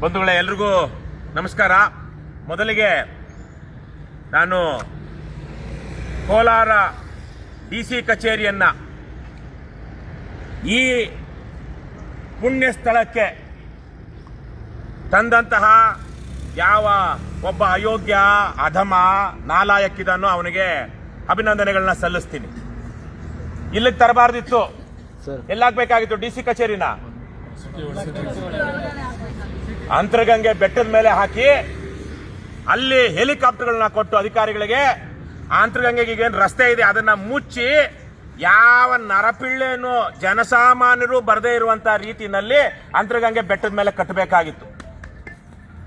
ಬಂಧುಗಳೇ, ಎಲ್ರಿಗೂ ನಮಸ್ಕಾರ. ಮೊದಲಿಗೆ ನಾನು ಕೋಲಾರ ಡಿಸಿ ಕಚೇರಿಯನ್ನ ಈ ಪುಣ್ಯ ಸ್ಥಳಕ್ಕೆ ತಂದಂತಹ ಯಾವ ಒಬ್ಬ ಅಯೋಗ್ಯ ಅಧಮ ನಾಲಾಯಕ್ಕಿದನೋ ಅವನಿಗೆ ಅಭಿನಂದನೆಗಳನ್ನ ಸಲ್ಲಿಸ್ತೀನಿ. ಇಲ್ಲಿಗೆ ತರಬಾರ್ದಿತ್ತು, ಎಲ್ಲಾಗಬೇಕಾಗಿತ್ತು ಡಿಸಿ ಕಚೇರಿನ ಅಂತರಗಂಗೆ ಬೆಟ್ಟದ ಮೇಲೆ ಹಾಕಿ ಅಲ್ಲಿ ಹೆಲಿಕಾಪ್ಟರ್ಗಳನ್ನ ಕೊಟ್ಟು ಅಧಿಕಾರಿಗಳಿಗೆ ಅಂತರಗಂಗೆಗೆ ಏನು ರಸ್ತೆ ಇದೆ ಅದನ್ನ ಮುಚ್ಚಿ ಯಾವ ನರಪಿಳ್ಳೆನೂ ಜನಸಾಮಾನ್ಯರು ಬರದೇ ಇರುವಂತ ರೀತಿಯಲ್ಲಿ ಅಂತರಗಂಗೆ ಬೆಟ್ಟದ ಮೇಲೆ ಕಟ್ಟಬೇಕಾಗಿತ್ತು.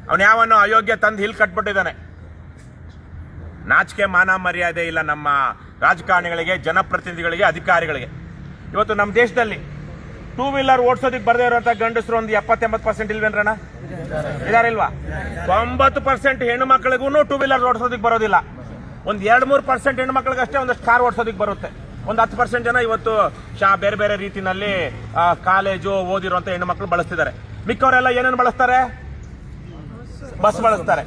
ಅವನು ಯಾವನು ಅಯೋಗ್ಯ ತಂದು ಹಿಲ್ ಕಟ್ಬಿಟ್ಟಿದ್ದಾನೆ. ನಾಚಿಕೆ ಮಾನ ಮರ್ಯಾದೆ ಇಲ್ಲ ನಮ್ಮ ರಾಜಕಾರಣಿಗಳಿಗೆ, ಜನಪ್ರತಿನಿಧಿಗಳಿಗೆ, ಅಧಿಕಾರಿಗಳಿಗೆ. ಇವತ್ತು ನಮ್ಮ ದೇಶದಲ್ಲಿ ಟೂ ವೀಲರ್ ಓಡಿಸೋದಕ್ಕೆ ಬರದೇ ಇರುವಂತ ಗಂಡಸರು ಒಂದು 70-80% ಇಲ್ವೇನ್ರಣ? ಇದಾರಿಲ್ವಾ? 90% ಹೆಣ್ಣು ಮಕ್ಕಳಿಗೂ ಟೂ ವೀಲರ್ ಓಡಿಸೋದಕ್ಕೆ ಬರೋದಿಲ್ಲ. ಒಂದು 2-3% ಹೆಣ್ಣು ಮಕ್ಕಳಿಗಷ್ಟೇ ಒಂದಷ್ಟು ಕಾರ್ ಓಡಿಸೋದಕ್ಕೆ ಬರುತ್ತೆ. ಒಂದು 10% ಜನ ಇವತ್ತು ಬೇರೆ ಬೇರೆ ರೀತಿನಲ್ಲಿ ಕಾಲೇಜು ಓದಿರುವಂತ ಹೆಣ್ಣು ಮಕ್ಕಳು ಬಳಸ್ತಿದ್ದಾರೆ. ಮಿಕ್ಕವರೆಲ್ಲ ಏನೇನು ಬಳಸ್ತಾರೆ? ಬಸ್ ಬಳಸ್ತಾರೆ.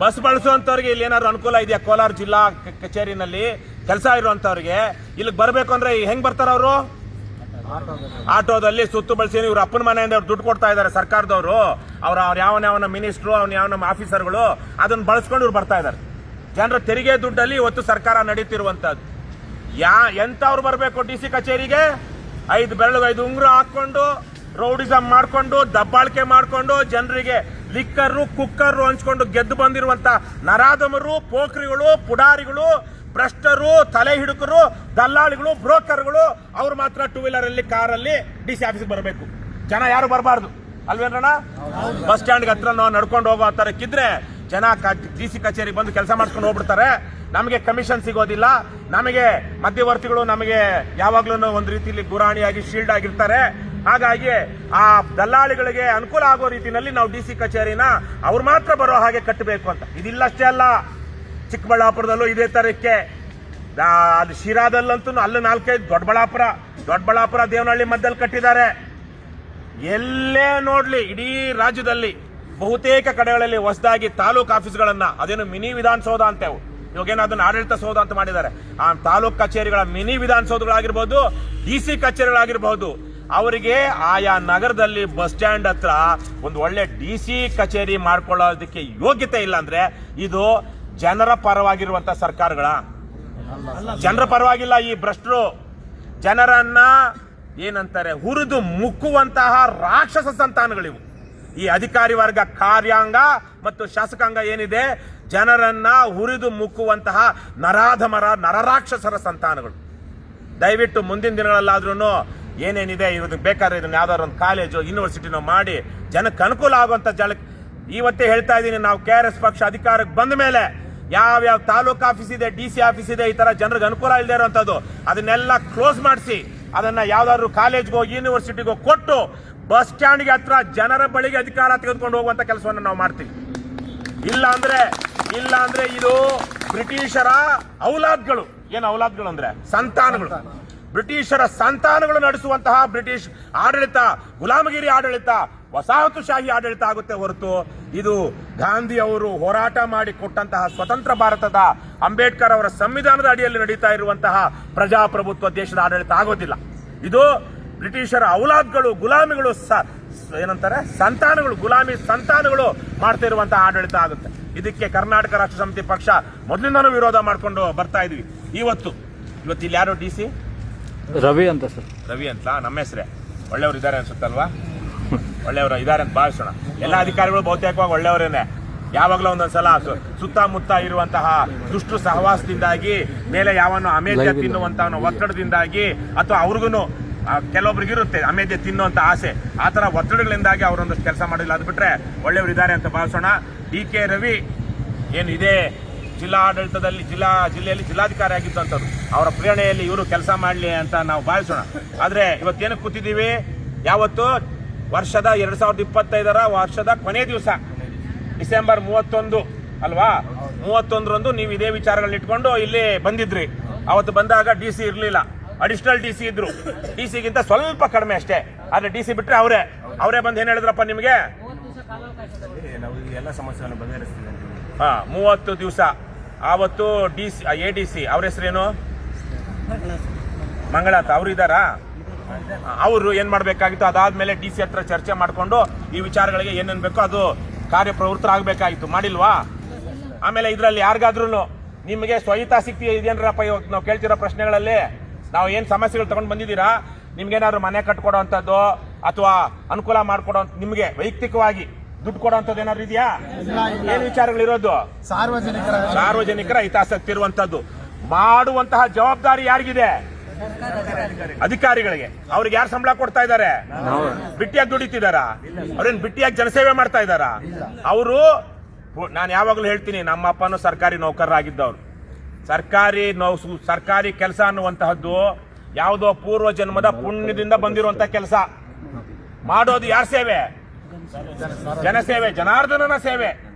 ಬಸ್ ಬಳಸುವಂತವ್ರಿಗೆ ಇಲ್ಲಿ ಏನಾದ್ರು ಅನುಕೂಲ ಇದೆಯಾ? ಕೋಲಾರ ಜಿಲ್ಲಾ ಕಚೇರಿನಲ್ಲಿ ಕೆಲಸ ಇರುವಂತವ್ರಿಗೆ ಇಲ್ಲಿಗೆ ಬರಬೇಕು ಅಂದ್ರೆ ಹೆಂಗ್ ಬರ್ತಾರ ಅವರು? ಆಟೋದಲ್ಲಿ ಸುತ್ತು ಬಳಸಿ ಇವ್ರ ಅಪ್ಪನ ಮನೆಯಿಂದ ಅವ್ರು ದುಡ್ಡು ಕೊಡ್ತಾ ಇದ್ದಾರೆ ಸರ್ಕಾರದವರು. ಅವ್ರ ಯಾವನ ಮಿನಿಸ್ಟ್ರು, ಯಾವ ಆಫೀಸರ್ಗಳು ಅದನ್ನ ಬಳಸ್ಕೊಂಡು ಇವ್ರು ಬರ್ತಾ ಇದ್ದಾರೆ. ಜನರ ತೆರಿಗೆ ದುಡ್ಡಲ್ಲಿ ಇವತ್ತು ಸರ್ಕಾರ ನಡೀತಿರುವಂತದ್ದು. ಎಂತವ್ರು ಬರಬೇಕು ಡಿಸಿ ಕಚೇರಿಗೆ? 5 ಬೆರಳು 5 ಉಂಗುರ ಹಾಕೊಂಡು ರೌಡಿಸಮ್ ಮಾಡ್ಕೊಂಡು ದಬ್ಬಾಳಿಕೆ ಮಾಡ್ಕೊಂಡು ಜನರಿಗೆ ಲಿಕ್ಕರು ಕುಕ್ಕರು ಹಂಚ್ಕೊಂಡು ಗೆದ್ದು ಬಂದಿರುವಂತ ನರಾಧಮರು, ಪೋಖ್ರಿಗಳು, ಪುಡಾರಿಗಳು, ಭ್ರಷ್ಟರು, ತಲೆ ಹಿಡುಕರು, ದಲ್ಲಾಳಿಗಳು, ಬ್ರೋಕರ್ಗಳು ಅವ್ರು ಮಾತ್ರ ಟೂ ವೀಲರ್ ಅಲ್ಲಿ ಕಾರಲ್ಲಿ ಡಿಸಿ ಆಫೀಸ್ಗೆ ಬರಬೇಕು. ಜನ ಯಾರು ಬರಬಾರ್ದು ಅಲ್ವೇನಣ್ಣ? ಬಸ್ ಸ್ಟ್ಯಾಂಡ್ ಹತ್ರ ನಾವು ನಡ್ಕೊಂಡು ಹೋಗೋ ತರಕ್ಕಿದ್ರೆ ಜನ ಡಿಸಿ ಕಚೇರಿಗೆ ಬಂದು ಕೆಲಸ ಮಾಡ್ಕೊಂಡು ಹೋಗ್ಬಿಡ್ತಾರೆ. ನಮಗೆ ಕಮಿಷನ್ ಸಿಗೋದಿಲ್ಲ. ನಮಗೆ ಮಧ್ಯವರ್ತಿಗಳು ನಮಗೆ ಯಾವಾಗ್ಲೂ ಒಂದು ರೀತಿಯಲ್ಲಿ ಗುರಾಣಿಯಾಗಿ ಶೀಲ್ಡ್ ಆಗಿರ್ತಾರೆ. ಹಾಗಾಗಿ ಆ ದಲ್ಲಾಳಿಗಳಿಗೆ ಅನುಕೂಲ ಆಗೋ ರೀತಿಯಲ್ಲಿ ನಾವು ಡಿಸಿ ಕಚೇರಿನ ಅವ್ರು ಮಾತ್ರ ಬರೋ ಹಾಗೆ ಕಟ್ಟಬೇಕು ಅಂತ. ಇದಿಲ್ಲಷ್ಟೇ ಅಲ್ಲ, ಚಿಕ್ಕಬಳ್ಳಾಪುರದಲ್ಲೂ ಇದೇ ತರಕ್ಕೆ, ಅದು ಶಿರಾದಲ್ಲಂತೂ ಅಲ್ಲೂ 4-5, ದೊಡ್ಡಬಳ್ಳಾಪುರ ದೇವನಹಳ್ಳಿ ಮಧ್ಯದಲ್ಲಿ ಕಟ್ಟಿದ್ದಾರೆ. ಎಲ್ಲೇ ನೋಡ್ಲಿ ಇಡೀ ರಾಜ್ಯದಲ್ಲಿ ಬಹುತೇಕ ಕಡೆಗಳಲ್ಲಿ ಹೊಸದಾಗಿ ತಾಲೂಕು ಆಫೀಸ್ಗಳನ್ನ, ಅದೇನು ಮಿನಿ ವಿಧಾನಸೌಧ ಅಂತ ಇವಾಗೇನೋ ಅದನ್ನ ಆಡಳಿತ ಸೌಧ ಅಂತ ಮಾಡಿದ್ದಾರೆ. ಆ ತಾಲೂಕು ಕಚೇರಿಗಳ ಮಿನಿ ವಿಧಾನಸೌಧಗಳಾಗಿರ್ಬೋದು, ಡಿಸಿ ಕಚೇರಿಗಳಾಗಿರ್ಬೋದು, ಅವರಿಗೆ ಆಯಾ ನಗರದಲ್ಲಿ ಬಸ್ ಸ್ಟ್ಯಾಂಡ್ ಹತ್ರ ಒಂದು ಒಳ್ಳೆ ಡಿಸಿ ಕಚೇರಿ ಮಾಡ್ಕೊಳ್ಳೋದಕ್ಕೆ ಯೋಗ್ಯತೆ ಇಲ್ಲ ಅಂದ್ರೆ ಇದು ಜನರ ಪರವಾಗಿರುವಂತ ಸರ್ಕಾರಗಳ? ಜನರ ಪರವಾಗಿಲ್ಲ. ಈ ಭ್ರಷ್ಟರು ಜನರನ್ನ ಏನಂತಾರೆ ಹುರಿದು ಮುಕ್ಕುವಂತಹ ರಾಕ್ಷಸ ಸಂತಾನಗಳಿವು. ಈ ಅಧಿಕಾರಿ ವರ್ಗ, ಕಾರ್ಯಾಂಗ ಮತ್ತು ಶಾಸಕಾಂಗ ಏನಿದೆ, ಜನರನ್ನ ಹುರಿದು ಮುಕ್ಕುವಂತಹ ನರಾಧಮರ, ನರರಾಕ್ಷಸರ ಸಂತಾನಗಳು. ದಯವಿಟ್ಟು ಮುಂದಿನ ದಿನಗಳಲ್ಲಾದ್ರೂ ಏನೇನಿದೆ ಇದಕ್ಕೆ ಬೇಕಾದ್ರೆ ಇದನ್ನ ಯಾವ್ದಾದ್ರು ಒಂದು ಕಾಲೇಜು, ಯೂನಿವರ್ಸಿಟಿನೋ ಮಾಡಿ ಜನಕ್ಕೆ ಅನುಕೂಲ ಆಗುವಂತ ಇವತ್ತೇ ಹೇಳ್ತಾ ಇದ್ದೀನಿ. ನಾವು KRS ಪಕ್ಷ ಅಧಿಕಾರಕ್ಕೆ ಬಂದ ಮೇಲೆ ಯಾವ್ಯಾವ ತಾಲೂಕು ಆಫೀಸ್ ಇದೆ, ಡಿಸಿ ಆಫೀಸ್ ಇದೆ, ಈ ತರ ಜನರಿಗೆ ಅನುಕೂಲ ಇಲ್ಲದೆ ಇರುವಂತದ್ದು ಅದನ್ನೆಲ್ಲ ಕ್ಲೋಸ್ ಮಾಡಿಸಿ ಅದನ್ನ ಯಾವ್ದಾದ್ರು ಕಾಲೇಜ್ಗೋ ಯೂನಿವರ್ಸಿಟಿಗೋ ಕೊಟ್ಟು ಬಸ್ ಸ್ಟ್ಯಾಂಡ್ಗೆ ಹತ್ರ ಜನರ ಬಳಿಗೆ ಅಧಿಕಾರ ತೆಗೆದುಕೊಂಡು ಹೋಗುವಂತ ಕೆಲಸವನ್ನು ನಾವು ಮಾಡ್ತೀವಿ. ಇಲ್ಲ ಅಂದ್ರೆ ಇದು ಬ್ರಿಟಿಷರ ಔಲಾದ್ಗಳು. ಏನು ಔಲಾದ್ಗಳು ಅಂದ್ರೆ ಸಂತಾನಗಳು. ಬ್ರಿಟಿಷರ ಸಂತಾನಗಳು ನಡೆಸುವಂತಹ ಬ್ರಿಟಿಷ್ ಆಡಳಿತ, ಗುಲಾಮಗಿರಿ ಆಡಳಿತ, ವಸಾಹತುಶಾಹಿ ಆಡಳಿತ ಆಗುತ್ತೆ ಹೊರತು ಇದು ಗಾಂಧಿ ಅವರು ಹೋರಾಟ ಮಾಡಿ ಕೊಟ್ಟಂತಹ ಸ್ವತಂತ್ರ ಭಾರತದ, ಅಂಬೇಡ್ಕರ್ ಅವರ ಸಂವಿಧಾನದ ಅಡಿಯಲ್ಲಿ ನಡೀತಾ ಇರುವಂತಹ ಪ್ರಜಾಪ್ರಭುತ್ವ ದೇಶದ ಆಡಳಿತ ಆಗೋದಿಲ್ಲ. ಇದು ಬ್ರಿಟಿಷರ ಔಲಾದ್ಗಳು, ಗುಲಾಮಿಗಳು, ಏನಂತಾರೆ ಸಂತಾನಗಳು, ಗುಲಾಮಿ ಸಂತಾನಗಳು ಮಾಡ್ತಾ ಇರುವಂತಹ ಆಡಳಿತ ಆಗುತ್ತೆ. ಇದಕ್ಕೆ ಕರ್ನಾಟಕ ರಾಷ್ಟ್ರ ಸಮಿತಿ ಪಕ್ಷ ಮೊದಲಿಂದನೂ ವಿರೋಧ ಮಾಡ್ಕೊಂಡು ಬರ್ತಾ ಇದ್ವಿ. ಇವತ್ತು ಇಲ್ಲಿ ಯಾರು ಡಿಸಿ? ರವಿ ಅಂತ ಸರ್. ರವಿ ಅಂತ ನಮ್ಮ ಹೆಸರೇ. ಒಳ್ಳೆಯವರು ಇದ್ದಾರೆ ಅನ್ಸುತ್ತಲ್ವಾ? ಒಳ್ಳೆಯವರು ಇದ್ದಾರೆ ಅಂತ ಭಾವಿಸೋಣ. ಎಲ್ಲ ಅಧಿಕಾರಿಗಳು ಬಹುತೇಕವಾಗಿ ಒಳ್ಳೆಯವರೇನೆ. ಯಾವಾಗಲೂ ಒಂದೊಂದ್ಸಲ ಸುತ್ತಮುತ್ತ ಇರುವಂತಹ ದುಷ್ಟು ಸಹವಾಸದಿಂದಾಗಿ, ಮೇಲೆ ಯಾವನು ಅಮೇಧ್ಯ ತಿನ್ನುವಂತಹ ಒತ್ತಡದಿಂದಾಗಿ, ಅಥವಾ ಅವ್ರಿಗೂ ಕೆಲವೊಬ್ರಿಗಿರುತ್ತೆ ಅಮೇಧ್ಯ ತಿನ್ನುವಂತ ಆಸೆ, ಆ ತರ ಒತ್ತಡಗಳಿಂದಾಗಿ ಅವರೊಂದಷ್ಟು ಕೆಲಸ ಮಾಡಿಲ್ಲ. ಅದು ಬಿಟ್ರೆ ಒಳ್ಳೆಯವರು ಇದ್ದಾರೆ ಅಂತ ಭಾವಿಸೋಣ. DK ರವಿ ಏನು ಇದೇ ಜಿಲ್ಲಾಡಳಿತದಲ್ಲಿ ಜಿಲ್ಲೆಯಲ್ಲಿ ಜಿಲ್ಲಾಧಿಕಾರಿ ಆಗಿದ್ದಂಥವ್ರು, ಅವರ ಪ್ರೇರಣೆಯಲ್ಲಿ ಇವರು ಕೆಲಸ ಮಾಡಲಿ ಅಂತ ನಾವು ಭಾವಿಸೋಣ. ಆದ್ರೆ ಇವತ್ತೇನಕ್ಕೆ ಕೂತಿದ್ದೀವಿ? ಯಾವತ್ತು ವರ್ಷದ 2025ರ ವರ್ಷದ ಕೊನೆ ದಿವಸ ಡಿಸೆಂಬರ್ 31 ಅಲ್ವಾ? 31ರಂದು ನೀವು ಇದೇ ವಿಚಾರಗಳನ್ನ ಇಟ್ಕೊಂಡು ಇಲ್ಲಿ ಬಂದಿದ್ರಿ. ಅವತ್ತು ಬಂದಾಗ ಡಿಸಿ ಇರಲಿಲ್ಲ, ಅಡಿಷನಲ್ ಡಿಸಿ ಇದ್ರು. ಡಿಸಿಗಿಂತ ಸ್ವಲ್ಪ ಕಡಿಮೆ ಅಷ್ಟೇ. ಆದ್ರೆ ಡಿಸಿ ಬಿಟ್ರೆ ಅವರೇ ಬಂದು ಏನ್ ಹೇಳಿದ್ರಪ್ಪ ನಿಮಗೆ? ನಾವು ಎಲ್ಲ ಸಮಸ್ಯೆಗಳನ್ನು ಬಗೆಹರಿಸ್ತೀವಿ. 30 ದಿವಸ ಆವತ್ತು ADC ಅವ್ರ ಹೆಸರೇನು ಮಂಗಳಾತ ಅವ್ರು ಇದ್ದಾರಾ? ಅವರು ಏನ್ ಮಾಡ್ಬೇಕಾಗಿತ್ತು, ಅದಾದ್ಮೇಲೆ DC ಹತ್ರ ಚರ್ಚೆ ಮಾಡ್ಕೊಂಡು ಈ ವಿಚಾರಗಳಿಗೆ ಏನೇನ್ ಬೇಕೋ ಅದು ಕಾರ್ಯಪ್ರವೃತ್ತರಾಗಬೇಕಾಗಿತ್ತು, ಮಾಡಿಲ್ವಾ? ಆಮೇಲೆ ಇದರಲ್ಲಿ ಯಾರಿಗಾದ್ರೂ ನಿಮಗೆ ಸ್ವಹಿತಾಸಕ್ತಿ ಇದೇನ್ರಪ್ಪ ಇವತ್ತು ನಾವು ಕೇಳ್ತಿರೋ ಪ್ರಶ್ನೆಗಳಲ್ಲಿ ನಾವು ಏನ್ ಸಮಸ್ಯೆಗಳು ತಗೊಂಡು ಬಂದಿದ್ದೀರಾ, ನಿಮ್ಗೇನಾದ್ರು ಮನೆ ಕಟ್ಕೊಡೋಂಥದ್ದು ಅಥವಾ ಅನುಕೂಲ ಮಾಡ್ಕೊಡೋ ನಿಮ್ಗೆ ವೈಯಕ್ತಿಕವಾಗಿ ದುಡ್ಡು ಕೊಡೋಂಥದ್ದು ಏನಾದ್ರು ಇದೆಯಾ? ಏನ್ ವಿಚಾರಗಳಿರೋದು? ಸಾರ್ವಜನಿಕರ ಹಿತಾಸಕ್ತಿ ಇರುವಂತದ್ದು ಮಾಡುವಂತಹ ಜವಾಬ್ದಾರಿ ಯಾರಿಗಿದೆ? ಅಧಿಕಾರಿಗಳಿಗೆ. ಅವ್ರಿಗೆ ಯಾರು ಸಂಬಳ ಕೊಡ್ತಾ ಇದ್ದಾರೆ? ಬಿಟ್ಟಿಯಾಗಿ ದುಡಿತಿದಾರ? ಅವ್ರೇನ್ ಬಿಟ್ಟಿಯಾಗಿ ಜನಸೇವೆ ಮಾಡ್ತಾ ಇದಾರ? ಅವರು, ನಾನು ಯಾವಾಗಲೂ ಹೇಳ್ತೀನಿ, ನಮ್ಮ ಅಪ್ಪನೂ ಸರ್ಕಾರಿ ನೌಕರರಾಗಿದ್ದವ್ರು. ಸರ್ಕಾರಿ ಕೆಲಸ ಅನ್ನುವಂತಹದ್ದು ಯಾವುದೋ ಪೂರ್ವ ಜನ್ಮದ ಪುಣ್ಯದಿಂದ ಬಂದಿರುವಂತ ಕೆಲಸ. ಮಾಡೋದು ಯಾರ ಸೇವೆ? ಜನಸೇವೆ, ಜನಾರ್ದನನ ಸೇವೆ,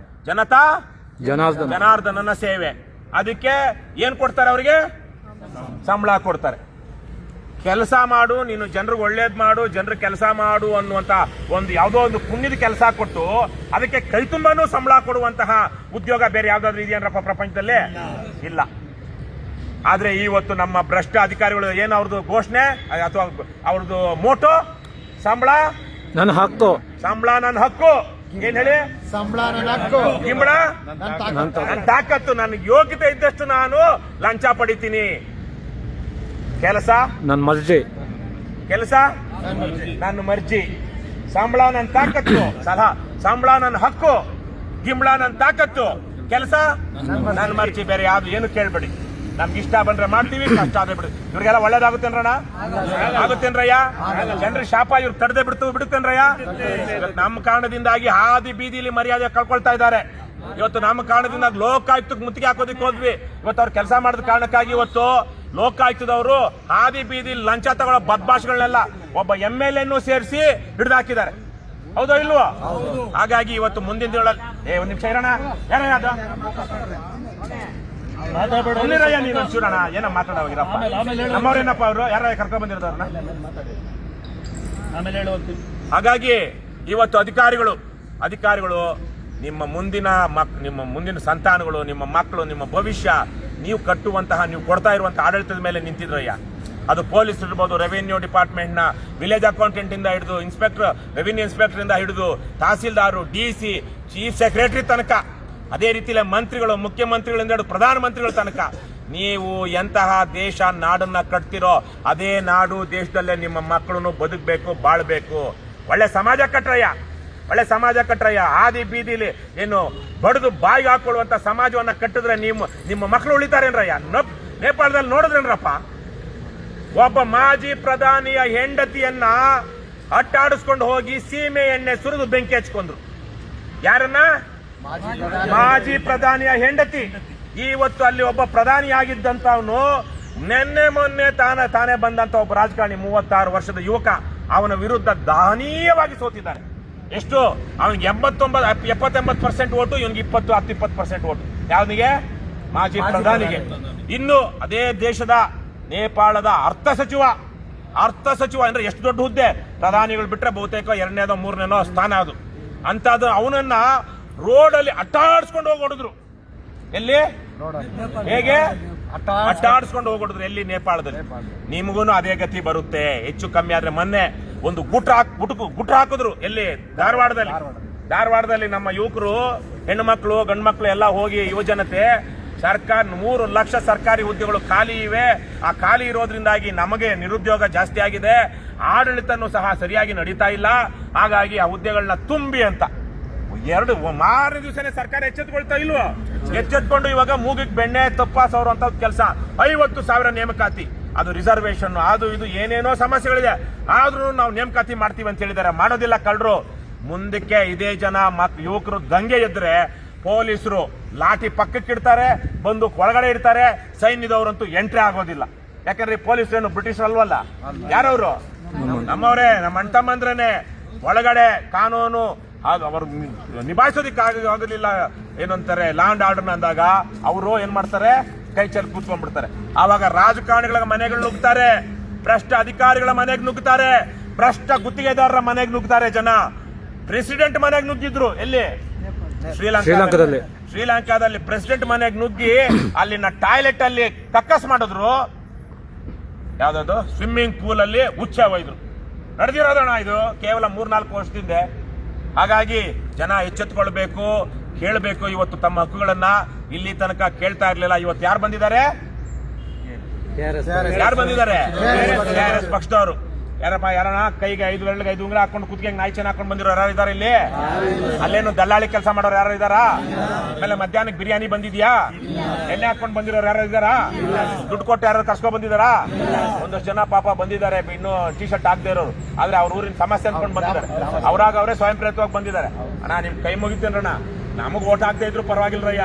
ಜನಾರ್ದನನ ಸೇವೆ. ಅದಕ್ಕೆ ಏನ್ ಕೊಡ್ತಾರೆ? ಅವರಿಗೆ ಸಂಬಳ ಕೊಡ್ತಾರೆ. ಕೆಲಸ ಮಾಡು, ನೀನು ಜನರಿಗೆ ಒಳ್ಳೇದ್ ಮಾಡು, ಜನರ ಕೆಲಸ ಮಾಡು ಅನ್ನುವಂತ ಒಂದು ಯಾವುದೋ ಒಂದು ಪುಣ್ಯದ ಕೆಲಸ ಕೊಟ್ಟು ಅದಕ್ಕೆ ಕೈ ತುಂಬಾನು ಸಂಬಳ ಕೊಡುವಂತಹ ಉದ್ಯೋಗ ಬೇರೆ ಯಾವ್ದಾದ್ರು ಇದೆಯೇನ್ರಪ್ಪ ಪ್ರಪಂಚದಲ್ಲಿ? ಇಲ್ಲ. ಆದ್ರೆ ಇವತ್ತು ನಮ್ಮ ಭ್ರಷ್ಟ ಅಧಿಕಾರಿಗಳು ಏನು ಅವ್ರದ್ದು ಘೋಷಣೆ ಅಥವಾ ಅವ್ರದ್ದು ಮೋಟೋ, ಸಂಬಳ ನನ್ನ ಹಕ್ಕು, ಸಂಬಳ ನನ್ನ ಹಕ್ಕು. ಏನ್ ಹೇಳಿ? ಸಂಬಳ ನನ್ನ ಹಕ್ಕು, ಸಂಬಳ ನನ್ನ ತಾಕತ್ತು, ನನ್ನ ಯೋಗ್ಯತೆ ಇದ್ದಷ್ಟು ನಾನು ಲಂಚ ಪಡಿತೀನಿ. ಕೆಲಸ ನನ್ನ ಮರ್ಜಿ, ಕೆಲಸ ನನ್ನ ಮರ್ಜಿ, ಸಂಬಳ ನನ್ನ ತಾಕತ್ತು, ಸಂಬಳ ನನ್ನ ಹಕ್ಕು, ಗಿಂಬಳ ನನ್ನ ತಾಕತ್ತು, ಕೆಲಸ ನನ್ನ ಮರ್ಜಿ. ಬೇರೆ ಯಾವ್ದು ಏನು ಕೇಳ್ಬೇಡಿ. ನಮ್ಗೆ ಇಷ್ಟ ಬಂದ್ರೆ ಮಾಡ್ತೀವಿ, ಕಷ್ಟ ಆದ್ರೆ ಬಿಡಿ. ಇವ್ರಿಗೆಲ್ಲ ಒಳ್ಳೇದಾಗುತ್ತೇನ್ರಣ್ಣ? ಆಗುತ್ತೇನ್ರಯ್ಯ? ಜನರ ಶಾಪ ಇವ್ರು ತಡೆದೇ ಬಿಡುತ್ತೇನ್ರಯ್ಯ? ನಮ್ಮ ಕಾರಣದಿಂದಾಗಿ ಹಾದಿ ಬೀದಿಲಿ ಮರ್ಯಾದೆ ಕಳ್ಕೊಳ್ತಾ ಇದ್ದಾರೆ. ಇವತ್ತು ನಮ್ಮ ಕಾರಣದಿಂದ ಲೋಕಾಯುಕ್ತಕ್ಕೆ ಮುತ್ತಿಗೆ ಹಾಕೋದಕ್ಕೆ ಹೋದ್ವಿ. ಇವತ್ತು ಅವ್ರು ಕೆಲಸ ಮಾಡಿದ ಕಾರಣಕ್ಕಾಗಿ ಇವತ್ತು ಲೋಕಾಯುಕ್ತದವರು ಹಾದಿ ಬೀದಿ ಲಂಚ ತಗೊಳ್ಳೋ ಬದ್ಮಾಶ್ಗಳನ್ನೆಲ್ಲ ಒಬ್ಬ MLA ಸೇರಿಸಿ ಹಿಡಿದಾಕಿದ್ದಾರೆ. ಹೌದೋ ಇಲ್ವೋ? ಹಾಗಾಗಿ ಇವತ್ತು ಮುಂದಿನ ದಿನಗಳಲ್ಲಿ ಒಂದ್ ನಿಮಿಷ ಇರೋಣ. ಯಾರಯ್ಯ ನೀನು ಚೂರಣ ಏನ ಮಾತಾಡೋಗಿರಪ್ಪ. ನಮ್ಮವ್ರೇನಪ್ಪ ಅವರು ಯಾರ ಕರ್ಕೊಂಡ್ ಬಂದಿರೋದವ್ರನ್ನ? ಹಾಗಾಗಿ ಇವತ್ತು ಅಧಿಕಾರಿಗಳು ನಿಮ್ಮ ಮುಂದಿನ ಸಂತಾನಗಳು, ನಿಮ್ಮ ಮಕ್ಕಳು, ನಿಮ್ಮ ಭವಿಷ್ಯ, ನೀವು ಕಟ್ಟುವಂತಹ, ನೀವು ಕೊಡ್ತಾ ಇರುವಂತಹ ಆಡಳಿತದ ಮೇಲೆ ನಿಂತಿದ್ರಯ್ಯ. ಅದು ಪೊಲೀಸ್ ಇರ್ಬೋದು, ರೆವಿನ್ಯೂ ಡಿಪಾರ್ಟ್ಮೆಂಟ್ನ ವಿಲೇಜ್ ಅಕೌಂಟೆಂಟ್ ಇಂದ ಹಿಡಿದು ರೆವಿನ್ಯೂ ಇನ್ಸ್ಪೆಕ್ಟರ್ ಇಂದ ಹಿಡಿದು ತಹಸೀಲ್ದಾರು, DC, ಚೀಫ್ ಸೆಕ್ರೆಟರಿ ತನಕ, ಅದೇ ರೀತಿಯಲ್ಲಿ ಮಂತ್ರಿಗಳು, ಮುಖ್ಯಮಂತ್ರಿಗಳಿಂದ ಹಿಡಿದು ಪ್ರಧಾನಮಂತ್ರಿಗಳ ತನಕ ನೀವು ಎಂತಹ ದೇಶ ನಾಡನ್ನ ಕಟ್ತಿರೋ ಅದೇ ನಾಡು ದೇಶದಲ್ಲೇ ನಿಮ್ಮ ಮಕ್ಕಳನ್ನು ಬದುಕಬೇಕು, ಬಾಳ್ಬೇಕು. ಒಳ್ಳೆ ಸಮಾಜ ಕಟ್ರಯ್ಯ. ಹಾದಿ ಬೀದಿಲಿ ಏನು ಬಡದು ಬಾಯಿಗೆ ಹಾಕೊಳ್ಳುವಂತ ಸಮಾಜವನ್ನ ಕಟ್ಟಿದ್ರೆ ನಿಮ್ಮ ಮಕ್ಕಳು ಉಳಿತಾರೇನ್ರಯ್ಯ? ನೇಪಾಳದಲ್ಲಿ ನೋಡಿದ್ರೇನ್ರಪ್ಪ, ಒಬ್ಬ ಮಾಜಿ ಪ್ರಧಾನಿಯ ಹೆಂಡತಿಯನ್ನ ಅಟ್ಟಾಡಿಸ್ಕೊಂಡು ಹೋಗಿ ಸೀಮೆ ಎಣ್ಣೆ ಸುರಿದು ಬೆಂಕಿ ಹಚ್ಕೊಂಡ್ರು. ಯಾರನ್ನ? ಮಾಜಿ ಪ್ರಧಾನಿಯ ಹೆಂಡತಿ. ಇವತ್ತು ಅಲ್ಲಿ ಒಬ್ಬ ಪ್ರಧಾನಿ ಆಗಿದ್ದಂತವನು ಮೊನ್ನೆ ತಾನೇ ಬಂದಂತ ಒಬ್ಬ ರಾಜಕಾರಣಿ, 36 ವರ್ಷದ ಯುವಕ, ಅವನ ವಿರುದ್ಧ ದಯನೀಯವಾಗಿ ಸೋತಿದ್ದಾರೆ. ಎಷ್ಟು? ಅವನಿಗೆ 70-80% ಓಟು, ಇವನಿಗೆ 20% ಓಟು. ಯಾವನಿಗೆ? ಮಾಜಿ ಪ್ರಧಾನಿಗೆ. ಇನ್ನು ಅದೇ ದೇಶದ ನೇಪಾಳದ ಅರ್ಥ ಸಚಿವ ಅಂದ್ರೆ ಎಷ್ಟು ದೊಡ್ಡ ಹುದ್ದೆ? ಪ್ರಧಾನಿಗಳು ಬಿಟ್ರೆ ಬಹುತೇಕ 2ನೇದೋ 3ನೇನೋ ಸ್ಥಾನ ಅದು. ಅಂತದ್ದು ಅವನನ್ನ ರೋಡಲ್ಲಿ ಅಟ್ಟಾಡಿಸ್ಕೊಂಡು ಹೋಗೋಡಿದ್ರು. ಎಲ್ಲಿ? ಹೇಗೆ ಅಟ್ಟಾಡಿಸ್ಕೊಂಡು ಹೋಗೋಡಿದ್ರು? ಎಲ್ಲಿ? ನೇಪಾಳದಲ್ಲಿ. ನಿಮಗೂ ಅದೇ ಗತಿ ಬರುತ್ತೆ, ಹೆಚ್ಚು ಕಮ್ಮಿ ಆದ್ರೆ. ಮೊನ್ನೆ ಒಂದು ಗುಟ್ಟ ಹಾಕಿದ್ರು. ಎಲ್ಲಿ? ಧಾರವಾಡದಲ್ಲಿ ನಮ್ಮ ಯುವಕರು, ಹೆಣ್ಣು ಮಕ್ಕಳು, ಗಂಡು ಮಕ್ಕಳು ಎಲ್ಲ ಹೋಗಿ ಯುವಜನತೆ, 3 ಲಕ್ಷ ಸರ್ಕಾರಿ ಹುದ್ದೆಗಳು ಖಾಲಿ ಇವೆ. ಆ ಖಾಲಿ ಇರೋದ್ರಿಂದಾಗಿ ನಮಗೆ ನಿರುದ್ಯೋಗ ಜಾಸ್ತಿ ಆಗಿದೆ, ಆಡಳಿತನೂ ಸಹ ಸರಿಯಾಗಿ ನಡೀತಾ ಇಲ್ಲ, ಹಾಗಾಗಿ ಆ ಹುದ್ದೆಗಳನ್ನ ತುಂಬಿ ಅಂತ ಮಾರನೇ ದಿವಸನೇ ಸರ್ಕಾರ ಎಚ್ಚೆತ್ಕೊಳ್ತಾ ಇಲ್ವೋ? ಎಚ್ಚೆತ್ಕೊಂಡು ಇವಾಗ ಮೂಗಿಗೆ ಬೆಣ್ಣೆ ತಪ್ಪಾಸೋರು ಅಂತ ಕೆಲಸ. 50,000 ನೇಮಕಾತಿ, ಅದು ರಿಸರ್ವೇಶನ್, ಅದು ಇದು ಏನೇನೋ ಸಮಸ್ಯೆಗಳಿದೆ. ಆದ್ರೂ ನಾವು ನೇಮಕಾತಿ ಮಾಡ್ತೀವಿ ಅಂತ ಹೇಳಿದ್ದಾರೆ. ಮಾಡೋದಿಲ್ಲ ಕಳ್ರು. ಮುಂದಕ್ಕೆ ಇದೇ ಜನ ಯುವಕರು ದಂಗೆ ಎದ್ರೆ ಪೊಲೀಸರು ಲಾಠಿ ಪಕ್ಕಕ್ಕಿಡ್ತಾರೆ, ಬಂದೂಕ್ ಒಳಗಡೆ ಇಡ್ತಾರೆ. ಸೈನ್ಯದವರಂತೂ ಎಂಟ್ರಿ ಆಗೋದಿಲ್ಲ. ಯಾಕಂದ್ರೆ ಪೊಲೀಸರೇನು ಬ್ರಿಟಿಷ್ ಅಲ್ವಲ್ಲ, ಯಾರವರು? ನಮ್ಮವರೇ, ನಮ್ಮ ಅಣ್ತಮ್ಮಂದ್ರೇನೆ. ಒಳಗಡೆ ಕಾನೂನು ಅವರು ನಿಭಾಯಿಸೋದಿಕ್ಕೆ ಆಗೋದಿಲ್ಲ, ಏನಂತಾರೆ ಲಾ ಅಂಡ್ ಆರ್ಡರ್ ಅಂದಾಗ ಅವರು ಏನ್ ಮಾಡ್ತಾರೆ? ಕೈ ಚೆಲ್ಲಿ ಕೂತ್ಕೊಂಡ್ಬಿಡ್ತಾರೆ. ಆವಾಗ ರಾಜಕಾರಣಿಗಳ ಮನೆಗಳು ನುಗ್ತಾರೆ, ಭ್ರಷ್ಟ ಅಧಿಕಾರಿಗಳ ಮನೆಗೆ ನುಗ್ತಾರೆ, ಭ್ರಷ್ಟ ಗುತ್ತಿಗೆದಾರರ ಮನೆಗೆ ನುಗ್ತಾರೆ ಜನ. ಪ್ರೆಸಿಡೆಂಟ್ ಮನೆಗೆ ನುಗ್ಗಿದ್ರು. ಎಲ್ಲಿ? ಶ್ರೀಲಂಕಾದಲ್ಲಿ. ಶ್ರೀಲಂಕಾದಲ್ಲಿ ಪ್ರೆಸಿಡೆಂಟ್ ಮನೆಗೆ ನುಗ್ಗಿ ಅಲ್ಲಿನ ಟಾಯ್ಲೆಟ್ ಅಲ್ಲಿ ಕಕ್ಕಸ್ ಮಾಡಿದ್ರು. ಯಾವ್ದು ಸ್ವಿಮ್ಮಿಂಗ್ ಪೂಲ್ ಅಲ್ಲಿ ಉಚ್ಚ ಒಯ್ದ್ರು. ನಡೆದಿರೋದಣ್ಣ ಇದು ಕೇವಲ 3-4 ವರ್ಷದಿಂದ. ಹಾಗಾಗಿ ಜನ ಎಚ್ಚೆತ್ತುಕೊಳ್ಬೇಕು, ಕೇಳಬೇಕು. ಇವತ್ತು ತಮ್ಮ ಹಕ್ಕುಗಳನ್ನ ಇಲ್ಲಿ ತನಕ ಕೇಳ್ತಾ ಇರ್ಲಿಲ್ಲ. ಇವತ್ತು ಯಾರು ಬಂದಿದ್ದಾರೆ? ಯಾರು ಬಂದಿದ್ದಾರೆ? KRS ಪಕ್ಷದವರು. ಯಾರಪ್ಪ? ಯಾರಣ್ಣ ಕೈಗೆ 5 ಬೆರಳಿಗೆ 5 ಉಂಗುರ ಹಾಕೊಂಡು ಕುತ್ತಿಗೆಗೆ ನಾಯಿ ಚೆನ್ನ ಹಾಕೊಂಡು ಬಂದಿರೋ ಯಾರು ಇದಾರೆ ಇಲ್ಲಿ? ಅಲ್ಲೇನು ದಲ್ಲಾಳಿ ಕೆಲಸ ಮಾಡೋರು ಯಾರು ಇದಾರಾ? ಆಮೇಲೆ ಮಧ್ಯಾಹ್ನಕ್ಕೆ ಬಿರಿಯಾನಿ ಬಂದಿದ್ಯಾ? ಎಣ್ಣೆ ಹಾಕೊಂಡು ಬಂದಿರೋರು ಯಾರು ಇದಾರಾ? ದುಡ್ಡು ಕೊಟ್ಟು ಯಾರು ಕರ್ಸ್ಕೊಂಡ್ ಬಂದಿದಾರಾ? ಒಂದಷ್ಟು ಜನ ಪಾಪ ಬಂದಿದ್ದಾರೆ, ಇನ್ನು ಟಿ ಶರ್ಟ್ ಹಾಕದೇ ಇರೋರು. ಆದ್ರೆ ಅವ್ರ ಊರಿನ ಸಮಸ್ಯೆ ಅನ್ಕೊಂಡು ಬಂದಿದ್ದಾರೆ. ಅವ್ರಾಗ ಅವರೇ ಸ್ವಯಂ ಪ್ರೇರಿತವಾಗಿ ಬಂದಿದ್ದಾರೆ. ಅಣ್ಣ ನಿಮ್ ಕೈ ಮುಗಿತೇನ್ರಣ್ಣ, ನಮಗ್ ಓಟ್ ಹಾಕದೇ ಇದ್ರು ಪರವಾಗಿಲ್ರಯ್ಯ,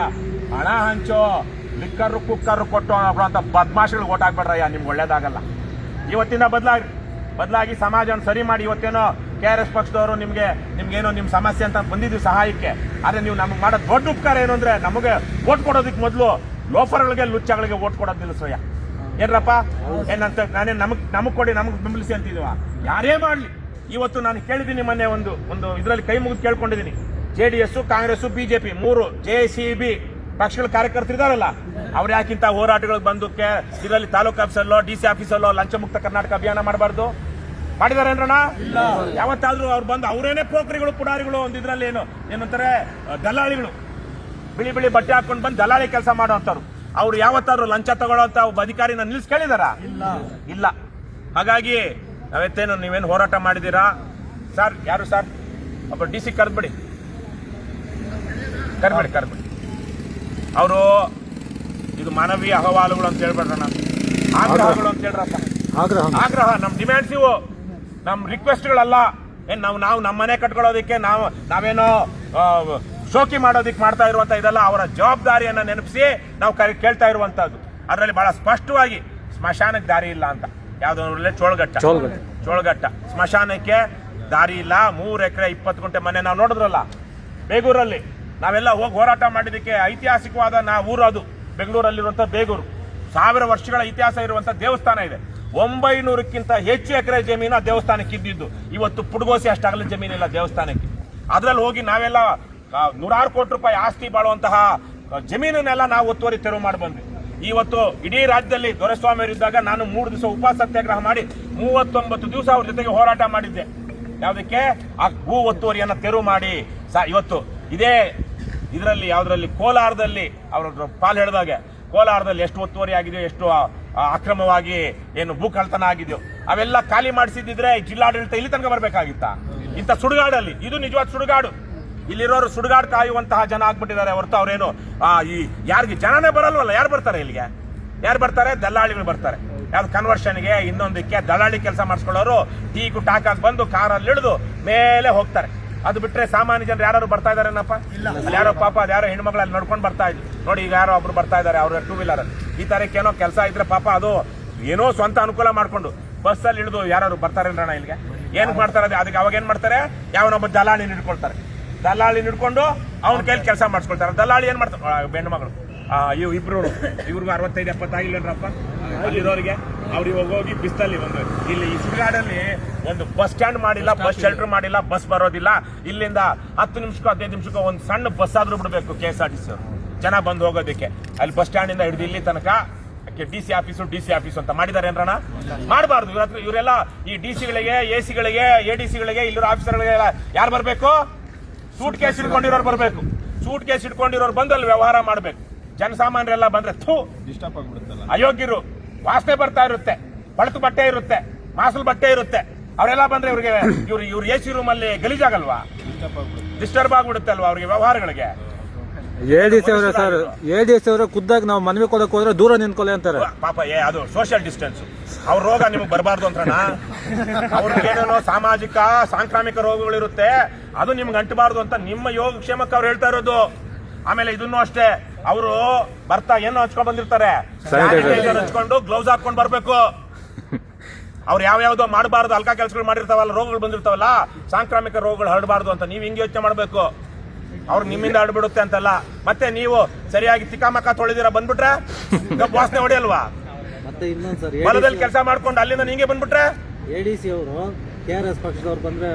ಹಣ ಹಂಚೋ ಲಿಕ್ಕರ್ ಕುಕ್ಕರ್ ಕೊಟ್ಟು ಅಂತ ಬದ್ಮಾಶಿಗಳು ಓಟ್ ಹಾಕ್ಬೇಡ್ರಯ್ಯ, ನಿಮ್ಗೆ ಒಳ್ಳೇದಾಗಲ್ಲ. ಇವತ್ತಿನ ಬದಲಾಗಿ ಸಮಾಜವನ್ನು ಸರಿ ಮಾಡಿ. ಇವತ್ತೇನೋ KRS ಪಕ್ಷದವರು ನಿಮ್ಗೇನೋ ನಿಮ್ ಸಮಸ್ಯೆ ಅಂತ ಬಂದಿದ್ವಿ ಸಹಾಯಕ್ಕೆ. ಆದ್ರೆ ನೀವು ನಮ್ಗೆ ಮಾಡೋ ದೊಡ್ಡ ಉಪಕಾರ ಏನು ಅಂದ್ರೆ, ನಮಗೆ ಓಟ್ ಕೊಡೋದಕ್ಕೆ ಮೊದಲು ಲೋಫರ್ಗಳಿಗೆ ಲುಚ್ಚಗಳಿಗೆ ಓಟ್ ಕೊಡೋದು ನಿಲ್ಲಿಸೋಯ್ಯ. ಏನ್ರಪ್ಪ ಏನಂತ ನಾನೇ ನಮಗ್ ಕೊಡಿ, ನಮಗ್ ಬೆಂಬಲಿಸಿ ಅಂತಿದ್ವ. ಯಾರೇ ಮಾಡ್ಲಿ, ಇವತ್ತು ನಾನು ಕೇಳಿದ್ದೀನಿ ಮೊನ್ನೆ ಒಂದು ಇದರಲ್ಲಿ ಕೈ ಮುಗಿದು ಕೇಳ್ಕೊಂಡಿದ್ದೀನಿ. JDS, ಕಾಂಗ್ರೆಸ್, BJP 3 JCB ಪಕ್ಷಗಳ ಕಾರ್ಯಕರ್ತರು ಇದಾರಲ್ಲ, ಅವ್ರು ಯಾಕಿಂತ ಹೋರಾಟಗಳಿಗೆ ಬಂದು ಇದರಲ್ಲಿ ತಾಲೂಕು ಆಫೀಸಲ್ಲೋ DC ಆಫೀಸಲ್ಲೋ ಲಂಚ ಮುಕ್ತ ಕರ್ನಾಟಕ ಅಭಿಯಾನ ಮಾಡಬಾರ್ದು? ಮಾಡಿದಾರೇನ್ರಣ್ಣ? ಯಾವತ್ತಾದ್ರೂ ಅವ್ರು ಬಂದು ಅವರೇನೇ ಪೋಖ್ರಿಗಳು ಪುಡಾರಿಗಳು ಒಂದು ಇದ್ರಲ್ಲಿ ಏನಂತಾರೆ ದಲ್ಲಾಳಿಗಳು, ಬಿಳಿ ಬಟ್ಟೆ ಹಾಕೊಂಡು ಬಂದು ದಲ್ಲಾಳಿ ಕೆಲಸ ಮಾಡೋಂಥವ್ರು. ಅವ್ರು ಯಾವತ್ತಾದ್ರು ಲಂಚ ತಗೊಳ್ಳೋಂತ ಒಬ್ಬ ಅಧಿಕಾರಿನ ನಿಲ್ಸ್ಕೊಳ್ಳಿದಾರ? ಇಲ್ಲ. ಹಾಗಾಗಿ ನೀವೇನು ಹೋರಾಟ ಮಾಡಿದೀರಾ ಸರ್? ಯಾರು ಸರ್? ಒಬ್ಬ DC ಕರ್ದ್ಬಿಡಿ. ಅವರು ಇದು ಮಾನವೀಯ ಅಹವಾಲುಗಳು ಅಂತ ಹೇಳ್ಬೇಡ್ರಣ್ಣ, ಆಗ್ರಹಗಳು ಅಂತ ಹೇಳ್ರಪ್ಪ. ಆಗ್ರಹ, ನಮ್ ಡಿಮ್ಯಾಂಡ್ಸ್ ಇವು, ನಮ್ ರಿಕ್ವೆಸ್ಟ್ಗಳಲ್ಲ. ಏನ್ ನಾವು ನಮ್ಮ ಮನೆ ಕಟ್ಕೊಳ್ಳೋದಿಕ್ಕೆ ನಾವೇನೋ ಶೋಕಿ ಮಾಡೋದಿಕ್ಕೆ ಮಾಡ್ತಾ ಇರುವಂತ ಇದೆಲ್ಲ ಅವರ ಜವಾಬ್ದಾರಿಯನ್ನ ನೆನಪಿಸಿ ನಾವು ಕೇಳ್ತಾ ಇರುವಂತದ್ದು. ಅದರಲ್ಲಿ ಬಹಳ ಸ್ಪಷ್ಟವಾಗಿ ಸ್ಮಶಾನಕ್ಕೆ ದಾರಿ ಇಲ್ಲ ಅಂತ. ಯಾವ್ದೊಂದ್ರಲ್ಲೇ ಚೋಳಗಟ್ಟ ಸ್ಮಶಾನಕ್ಕೆ ದಾರಿ ಇಲ್ಲ. 3 ಎಕರೆ 20 ಗುಂಟೆ ಮನೆ ನಾವು ನೋಡಿದ್ರಲ್ಲ ಬೇಗೂರಲ್ಲಿ, ನಾವೆಲ್ಲ ಹೋಗಿ ಹೋರಾಟ ಮಾಡಿದಕ್ಕೆ ಐತಿಹಾಸಿಕವಾದ ಊರು ಅದು. ಬೆಂಗಳೂರಲ್ಲಿರುವಂತ ಬೇಗೂರು 1000 ವರ್ಷಗಳ ಇತಿಹಾಸ ಇರುವಂತ ದೇವಸ್ಥಾನ ಇದೆ. 900ಕ್ಕಿಂತ ಹೆಚ್ಚು ಎಕರೆ ಜಮೀನು ಆ ದೇವಸ್ಥಾನಕ್ಕೆ ಇದ್ದಿದ್ದು. ಇವತ್ತು ಪುಡ್ಗೋಸಿ ಅಷ್ಟಾಗಲ ಜಮೀನಿಲ್ಲ ದೇವಸ್ಥಾನಕ್ಕೆ. ಅದ್ರಲ್ಲಿ ಹೋಗಿ ನಾವೆಲ್ಲ 100 ಕೋಟಿ ರೂಪಾಯಿ ಆಸ್ತಿ ಬಾಳುವಂತಹ ಜಮೀನನ್ನೆಲ್ಲ ನಾವು ಒತ್ತುವರಿ ತೆರವು ಮಾಡಿ ಬಂದ್ವಿ. ಇವತ್ತು ಇಡೀ ರಾಜ್ಯದಲ್ಲಿ ದೊರೆಸ್ವಾಮಿ ಇದ್ದಾಗ ನಾನು 3 ದಿವಸ ಉಪವಾಸ ಸತ್ಯಾಗ್ರಹ ಮಾಡಿ 39 ದಿವಸ ಅವ್ರ ಜೊತೆಗೆ ಹೋರಾಟ ಮಾಡಿದ್ದೆ. ಯಾವುದಕ್ಕೆ? ಆ ಭೂ ಒತ್ತುವರಿಯನ್ನ ತೆರವು ಮಾಡಿ. ಇವತ್ತು ಇದೇ ಇದರಲ್ಲಿ ಯಾವ್ದ್ರಲ್ಲಿ ಕೋಲಾರದಲ್ಲಿ ಅವ್ರ ಪಾಲ್ ಹೇಳಿದಾಗೆ ಕೋಲಾರದಲ್ಲಿ ಎಷ್ಟು ಒತ್ತುವರಿ ಆಗಿದೆಯೋ, ಎಷ್ಟು ಅಕ್ರಮವಾಗಿ ಏನು ಭೂ ಕಳ್ತನ ಆಗಿದೆಯೋ ಅವೆಲ್ಲ ಖಾಲಿ ಮಾಡಿಸಿದ್ರೆ ಜಿಲ್ಲಾಡಳಿತ ಇಲ್ಲಿ ತನಕ ಬರ್ಬೇಕಾಗಿತ್ತ? ಇಂಥ ಸುಡುಗಾಡಲ್ಲಿ ಇದು ನಿಜವಾದ ಸುಡುಗಾಡು. ಇಲ್ಲಿರೋರು ಸುಡುಗಾಡು ಕಾಯುವಂತಹ ಜನ ಆಗ್ಬಿಟ್ಟಿದ್ದಾರೆ ಹೊರತು ಅವ್ರೇನು ಯಾರಿಗೆ ಜನನೇ ಬರಲ್ವಲ್ಲ. ಯಾರು ಬರ್ತಾರೆ ಇಲ್ಲಿಗೆ? ಯಾರು ಬರ್ತಾರೆ? ದಲ್ಲಾಳಿಗಳು ಬರ್ತಾರೆ. ಯಾವ್ದು ಕನ್ವರ್ಷನ್ಗೆ ಇನ್ನೊಂದಕ್ಕೆ ದಲ್ಲಾಳಿ ಕೆಲಸ ಮಾಡಿಸ್ಕೊಳ್ಳೋರು ಟೀಕು ಟಾಕಾಗಿ ಬಂದು ಕಾರಲ್ಲಿ ಇಳಿದು ಮೇಲೆ ಹೋಗ್ತಾರೆ. ಅದು ಬಿಟ್ರೆ ಸಾಮಾನ್ಯ ಜನರು ಯಾರು ಬರ್ತಾ ಇದಾರೇನಪ್ಪ? ಯಾರೋ ಪಾಪ ಅದ್ಯಾರೋ ಹೆಣ್ಮಕ್ಳಲ್ಲಿ ನಡ್ಕೊಂಡು ಬರ್ತಾ ಇದ್ರು ನೋಡಿ. ಈಗ ಯಾರೋ ಒಬ್ರು ಬರ್ತಾ ಇದಾರೆ, ಅವ್ರ 2 ವೀಲರ್. ಈ ತರಕ್ಕೇನೋ ಕೆಲಸ ಇದ್ರೆ ಪಾಪ ಅದು ಏನೋ ಸ್ವಂತ ಅನುಕೂಲ ಮಾಡ್ಕೊಂಡು ಬಸ್ಸಲ್ಲಿ ಇಳಿದು ಯಾರು ಬರ್ತಾರೇನ್ರಣ ಇಲ್ಲಿಗೆ? ಏನಕ್ಕೆ ಮಾಡ್ತಾರೆ? ಅದಕ್ಕೆ ಅವಾಗ ಏನ್ ಮಾಡ್ತಾರೆ? ಯಾವನೊಬ್ಬ ದಲ್ಲಾಳಿ ಹಿಡ್ಕೊಳ್ತಾರೆ. ದಲ್ಲಾಳಿ ಹಿಡ್ಕೊಂಡು ಅವ್ನ ಕೈಲಿ ಕೆಲಸ ಮಾಡಿಸ್ಕೊಳ್ತಾರೆ. ದಲ್ಲಾಳಿ ಏನ್ ಮಾಡ್ತಾರೆ? ಹೆಣ್ಣು ಮಗಳು ಇವ್ರಿಗೂ 65-70 ಆಗಿಲ್ಲಪ್ಪ ಅಲ್ಲಿರೋರಿಗೆ. ಅವ್ರು ಇವಾಗ ಹೋಗಿ ಬಿಸ್ತಲ್ಲಿ ಇಲ್ಲಿ ಈ ಸುಡುಗಾಡಲ್ಲಿ ಒಂದು ಬಸ್ ಸ್ಟ್ಯಾಂಡ್ ಮಾಡಿಲ್ಲ, ಬಸ್ ಶೆಲ್ಟರ್ ಮಾಡಿಲ್ಲ, ಬಸ್ ಬರೋದಿಲ್ಲ. ಇಲ್ಲಿಂದ 10 ನಿಮಿಷಕ್ಕೂ 15 ನಿಮಿಷಕ್ಕೂ ಒಂದು ಸಣ್ಣ ಬಸ್ ಆದ್ರೂ ಬಿಡಬೇಕು KSRTC ಜನ ಬಂದು ಹೋಗೋದಕ್ಕೆ. ಅಲ್ಲಿ ಬಸ್ ಸ್ಟ್ಯಾಂಡ್ ಇಂದ ಹಿಡಿದು ಇಲ್ಲಿ ತನಕ DC ಆಫೀಸು ಅಂತ ಮಾಡಿದ್ದಾರೆ ಏನ್ರಣ? ಮಾಡಬಾರ್ದು. ಇವರೆಲ್ಲ ಈ DCಗಳಿಗೆ, AC-ಗಳಿಗೆ, ADC-ಗಳಿಗೆ, ಇಲ್ಲಿರೋ ಆಫೀಸರ್ಗಳಿಗೆ ಯಾರು ಬರ್ಬೇಕು? ಸೂಟ್ ಕೇಸ್ ಇಟ್ಕೊಂಡಿರೋರು ಬರ್ಬೇಕು. ಸೂಟ್ ಕೇಸ್ ಇಟ್ಕೊಂಡಿರೋರು ಬಂದು ಅಲ್ಲಿ ವ್ಯವಹಾರ ಮಾಡ್ಬೇಕು. ಜನಸಾಮಾನ್ಯರೆಲ್ಲ ಬಂದ್ರೆ ಡಿಸ್ಟರ್ಬ್ ಆಗ್ಬಿಡುತ್ತಲ್ಲ, ಅಯೋಗ್ಯರು, ವಾಸನೆ ಬರ್ತಾ ಇರುತ್ತೆ, ಬಳತು ಬಟ್ಟೆ ಇರುತ್ತೆ, ಮಾಸಲ್ ಬಟ್ಟೆ ಇರುತ್ತೆ. ಅವರೆಲ್ಲ ಬಂದ್ರೆ ಇವ್ರು AC ರೂಮ್ ಅಲ್ಲಿ ಗಲೀಜಾಗಲ್ವಾ? ಡಿಸ್ಟರ್ಬ್ ಆಗ್ಬಿಡುತ್ತೆ ಅಲ್ವಾ ಅವ್ರಿಗೆ ವ್ಯವಹಾರಗಳಿಗೆ? ADC ಅವರು ಖುದ್ದಾಗಿ ನಾವು ಮನವಿ ಕೊಡಕ್ ಹೋದ್ರೆ ದೂರ ನಿಂತ್ಕೊಳ್ಳಿ ಅಂತಾರೆ ಪಾಪ. ಅದು ಸೋಷಿಯಲ್ ಡಿಸ್ಟೆನ್ಸ್. ಅವ್ರ ರೋಗ ನಿಮಗೆ ಬರಬಾರ್ದು ಅಂತಣ್ಣ. ಅವ್ರಿಗೇನೇನೋ ಸಾಮಾಜಿಕ ಸಾಂಕ್ರಾಮಿಕ ರೋಗಗಳಿರುತ್ತೆ, ಅದು ನಿಮ್ಗೆ ಅಂಟಬಾರ್ದು ಅಂತ ನಿಮ್ಮ ಯೋಗಕ್ಷೇಮಕ್ಕೆ ಅವ್ರು ಹೇಳ್ತಾ ಇರೋದು. ಆಮೇಲೆ ಇದನ್ನು ಅಷ್ಟೇ, ಅವರು ಬರ್ತಾ ಏನೋ ಹಚ್ಕೊಂಡ್ ಬಂದಿರ್ತಾರೆ, ಹಚ್ಕೊಂಡು ಗ್ಲೌಸ್ ಹಾಕೊಂಡ್ ಬರ್ಬೇಕು. ಅವ್ರು ಯಾವ್ಯಾವ್ದೋ ಮಾಡಬಾರ್ದು ಅಲ್ಕ ಕೆಲಸಗಳು ಮಾಡಿರ್ತಾವಲ್ಲ, ರೋಗಗಳು ಬಂದಿರ್ತಾವಲ್ಲ, ಸಾಂಕ್ರಾಮಿಕ ರೋಗಗಳು ಹರಡಬಾರ್ದು ಅಂತ ನೀವು ಹಿಂಗೆ ಯೋಚನೆ ಮಾಡ್ಬೇಕು. ಅವ್ರು ನಿಮ್ಮಿಂದ ಹರಡ್ಬಿಡುತ್ತೆ ಅಂತಲ್ಲ. ಮತ್ತೆ ನೀವು ಸರಿಯಾಗಿ ತಿಕ್ಕಾಮಕ್ಕ ತೊಳೆದಿರ ಬಂದ್ಬಿಟ್ರೆ ವಾಸನೆ ಹೊಡೆಯಲ್ವಾ? ಮತ್ತೆ ಇನ್ನೊಂದ್ಸರಿ ಹೊಲದಲ್ಲಿ ಕೆಲಸ ಮಾಡ್ಕೊಂಡು ಅಲ್ಲಿಂದ ನಿಂಗೆ ಬಂದ್ಬಿಟ್ರೆ ADC ಅವರು KRS ಪಕ್ಷದವ್ರು ಬಂದ್ರೆ